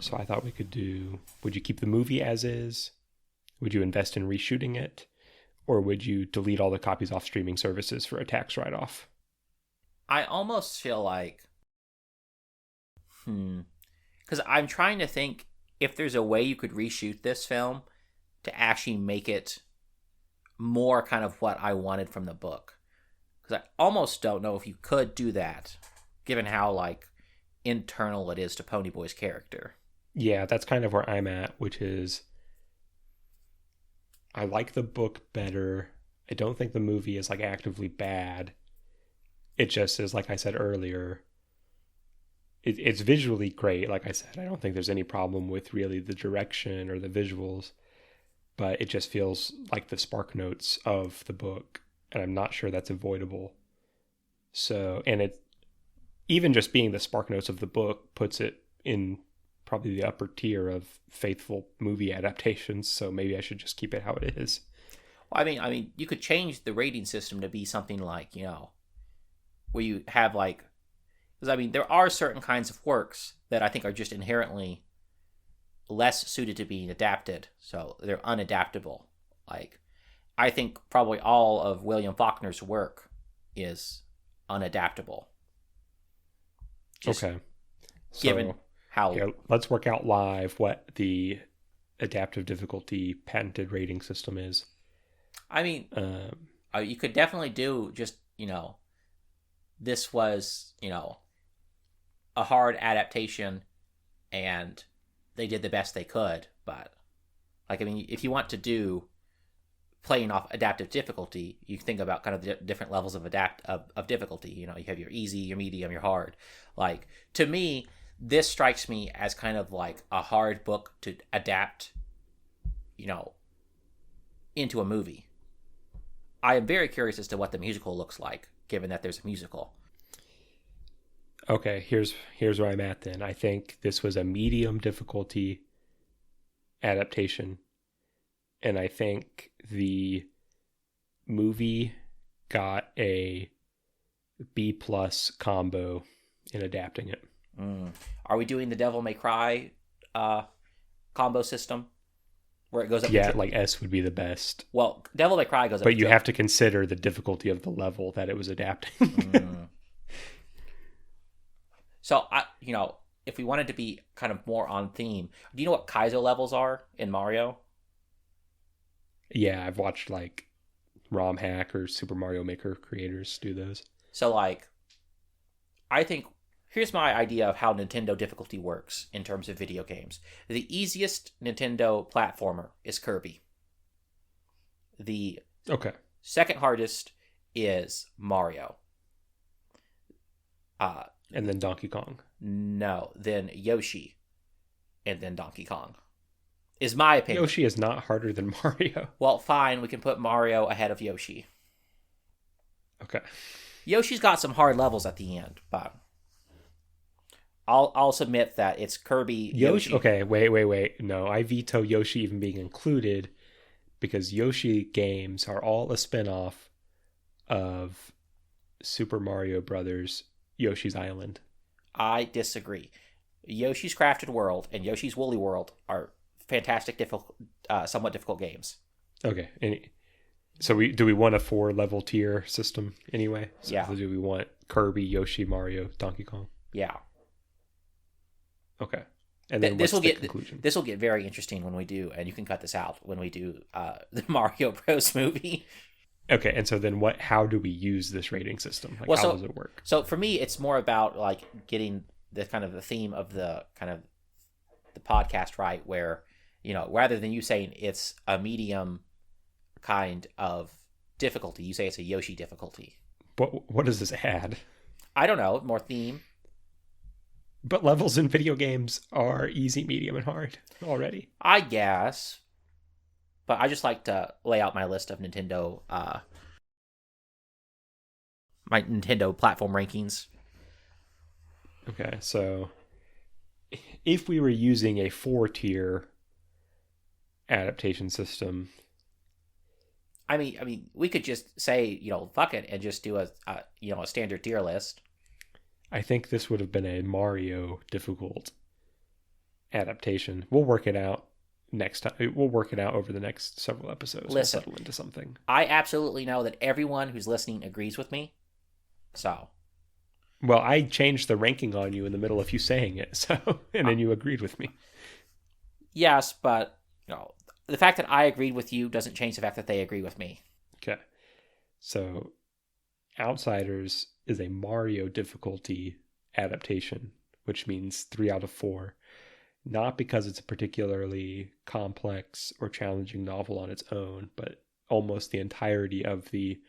So I thought we could do, would you keep the movie as is? Would you invest in reshooting it? Or would you delete all the copies off streaming services for a tax write-off? I almost feel like, because I'm trying to think if there's a way you could reshoot this film to actually make it more kind of what I wanted from the book. Because I almost don't know if you could do that, given how, like, internal it is to Ponyboy's character. Yeah, that's kind of where I'm at, which is I like the book better. I don't think the movie is like actively bad. It just is, like I said earlier, it's visually great. Like I said, I don't think there's any problem with really the direction or the visuals, but it just feels like the spark notes of the book, and I'm not sure that's avoidable. So, and it, even just being the spark notes of the book puts it in probably the upper tier of faithful movie adaptations, so maybe I should just keep it how it is. Well, I mean, you could change the rating system to be something like, you know, where you have like, because I mean, there are certain kinds of works that I think are just inherently less suited to being adapted, so they're unadaptable. Like, I think probably all of William Faulkner's work is unadaptable. Just Okay. given So how here, let's work out live what the adaptive difficulty patented rating system is. I mean, Um, you could definitely do just, this was, a hard adaptation and they did the best they could. But, like, I mean, if you want to do playing off adaptive difficulty, you think about kind of the different levels of of difficulty. You have your easy, your medium, your hard. Like, to me, this strikes me as kind of like a hard book to adapt, into a movie. I am very curious as to what the musical looks like, given that there's a musical. okay, here's where I'm at then. I think this was a medium difficulty adaptation, and I think the movie got a B plus combo in adapting it. Are we doing the Devil May Cry combo system, where it goes up? Yeah, like S would be the best. Well, Devil May Cry goes up. But you have to consider the difficulty of the level that it was adapting. So, if we wanted to be kind of more on theme, do you know what Kaizo levels are in Mario? Yeah, I've watched like ROM Hack or Super Mario Maker creators do those. So, like, I think here's my idea of how Nintendo difficulty works in terms of video games. The easiest Nintendo platformer is Kirby. The Okay. second hardest is Mario. And then Donkey Kong. No, then Yoshi, and then Donkey Kong. Is my opinion. Yoshi is not harder than Mario. Well, fine, we can put Mario ahead of Yoshi. Okay. Yoshi's got some hard levels at the end, but I'll submit that it's Kirby, Yoshi. Okay, wait. No, I veto Yoshi even being included because Yoshi games are all a spin-off of Super Mario Brothers Yoshi's Island. I disagree. Yoshi's Crafted World and Yoshi's Woolly World are fantastic, somewhat difficult games. Okay. So do we want a 4-level tier system anyway? So Yeah. do we want Kirby, Yoshi, Mario, Donkey Kong? Yeah. Okay. And then This what's will the get conclusion? this will get very interesting when we do, and you can cut this out when we do the Mario Bros. Movie. Okay, and so then how do we use this rating system? Like, how does it work? So for me, it's more about like getting the kind of the theme of the kind of the podcast right, where rather than you saying it's a medium kind of difficulty, you say it's a Yoshi difficulty. What does this add? I don't know, more theme. But levels in video games are easy, medium, and hard already. I guess. But I just like to lay out my list of my Nintendo platform rankings. Okay, so if we were using a 4-tier adaptation system, I mean, we could just say, fuck it, and just do a standard tier list. I think this would have been a Mario difficult adaptation. We'll work it out next time. We'll work it out over the next several episodes. Listen, we'll settle into something. I absolutely know that everyone who's listening agrees with me. So, well, I changed the ranking on you in the middle of you saying it, so and then you agreed with me. Yes, but the fact that I agreed with you doesn't change the fact that they agree with me. Okay, so Outsiders is a Mario difficulty adaptation, which means 3 out of 4. Not because it's a particularly complex or challenging novel on its own, but almost the entirety of the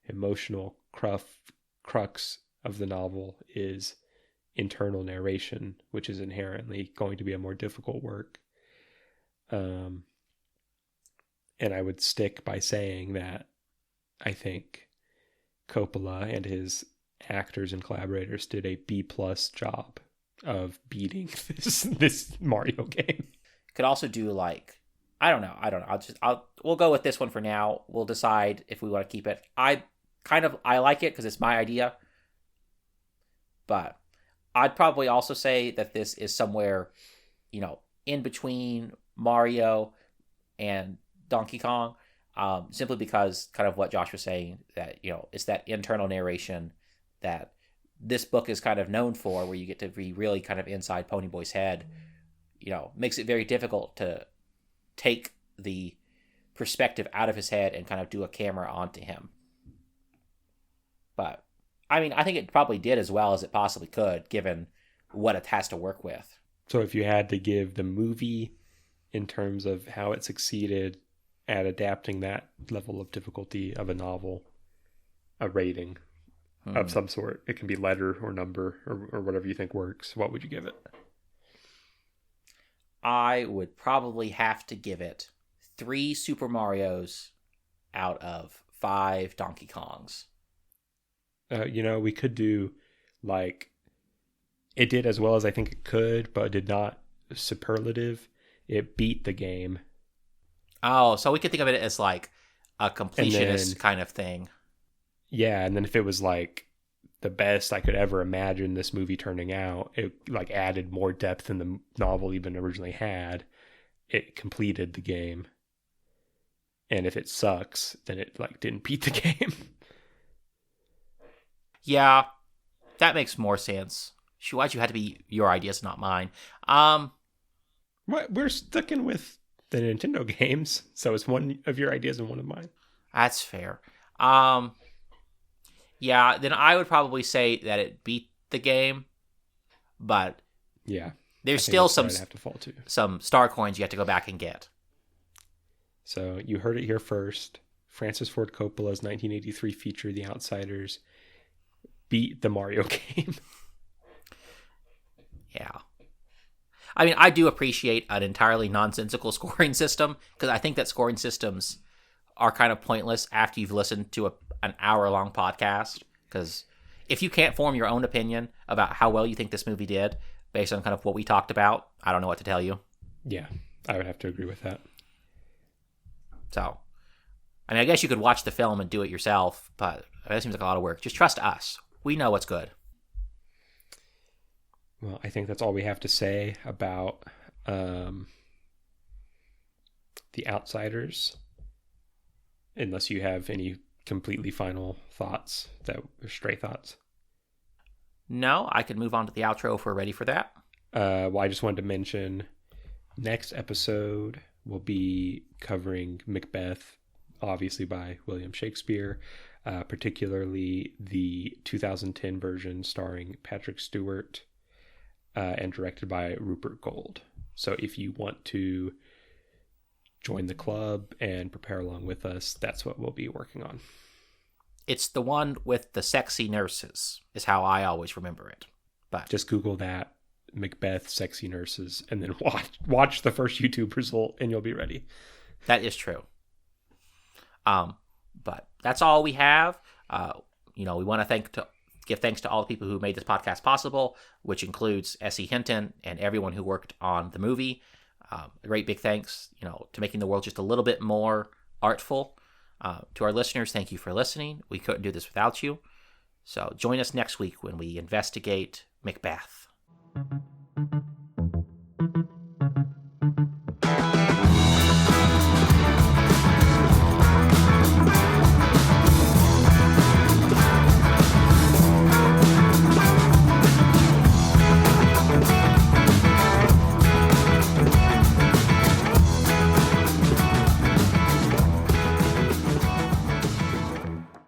emotional crux of the novel is internal narration, which is inherently going to be a more difficult work. And I would stick by saying that I think Coppola and his actors and collaborators did a B+ job of beating this Mario game. Could also do like, I don't know. We'll go with this one for now. We'll decide if we want to keep it. I like it because it's my idea, but I'd probably also say that this is somewhere, in between Mario and Donkey Kong, simply because kind of what Josh was saying, that it's that internal narration that this book is kind of known for, where you get to be really kind of inside Ponyboy's head, makes it very difficult to take the perspective out of his head and kind of do a camera onto him. But, I mean, I think it probably did as well as it possibly could, given what it has to work with. So if you had to give the movie, in terms of how it succeeded at adapting that level of difficulty of a novel, a rating of some sort, it can be letter or number or whatever you think works, what would you give it? I would probably have to give it 3 Super Marios out of 5 Donkey Kongs. We could do, like, it did as well as I think it could, but it did not superlative. It beat the game. Oh, so we could think of it as like a completionist kind of thing. Yeah, and then if it was like the best I could ever imagine this movie turning out, it like added more depth than the novel even originally had. It completed the game. And if it sucks, then it like didn't beat the game. Yeah, that makes more sense. Why'd you have to be your ideas, not mine? We're sticking with the Nintendo games, so it's one of your ideas and one of mine. That's fair. Yeah, then I would probably say that it beat the game, but yeah, there's still some have to fall to. Some star coins you have to go back and get. So you heard it here first. Francis Ford Coppola's 1983 feature, The Outsiders, beat the Mario game. Yeah. I mean, I do appreciate an entirely nonsensical scoring system, because I think that scoring systems are kind of pointless after you've listened to an hour-long podcast, because if you can't form your own opinion about how well you think this movie did based on kind of what we talked about, I don't know what to tell you. Yeah, I would have to agree with that. So, I mean, I guess you could watch the film and do it yourself, but that seems like a lot of work. Just trust us. We know what's good. Well, I think that's all we have to say about The Outsiders, unless you have any completely final thoughts, stray thoughts. No, I could move on to the outro if we're ready for that. Well, I just wanted to mention next episode we'll be covering Macbeth, obviously by William Shakespeare, particularly the 2010 version starring Patrick Stewart, and directed by Rupert Gold. So if you want to join the club and prepare along with us, that's what we'll be working on. It's the one with the sexy nurses, is how I always remember it. But just Google that, Macbeth sexy nurses, and then watch the first YouTube result, and you'll be ready. That is true. But that's all we have. We want to give thanks to all the people who made this podcast possible, which includes S.E. Hinton and everyone who worked on the movie. A great big thanks, to making the world just a little bit more artful. To our listeners, thank you for listening. We couldn't do this without you. So join us next week when we investigate Macbeth.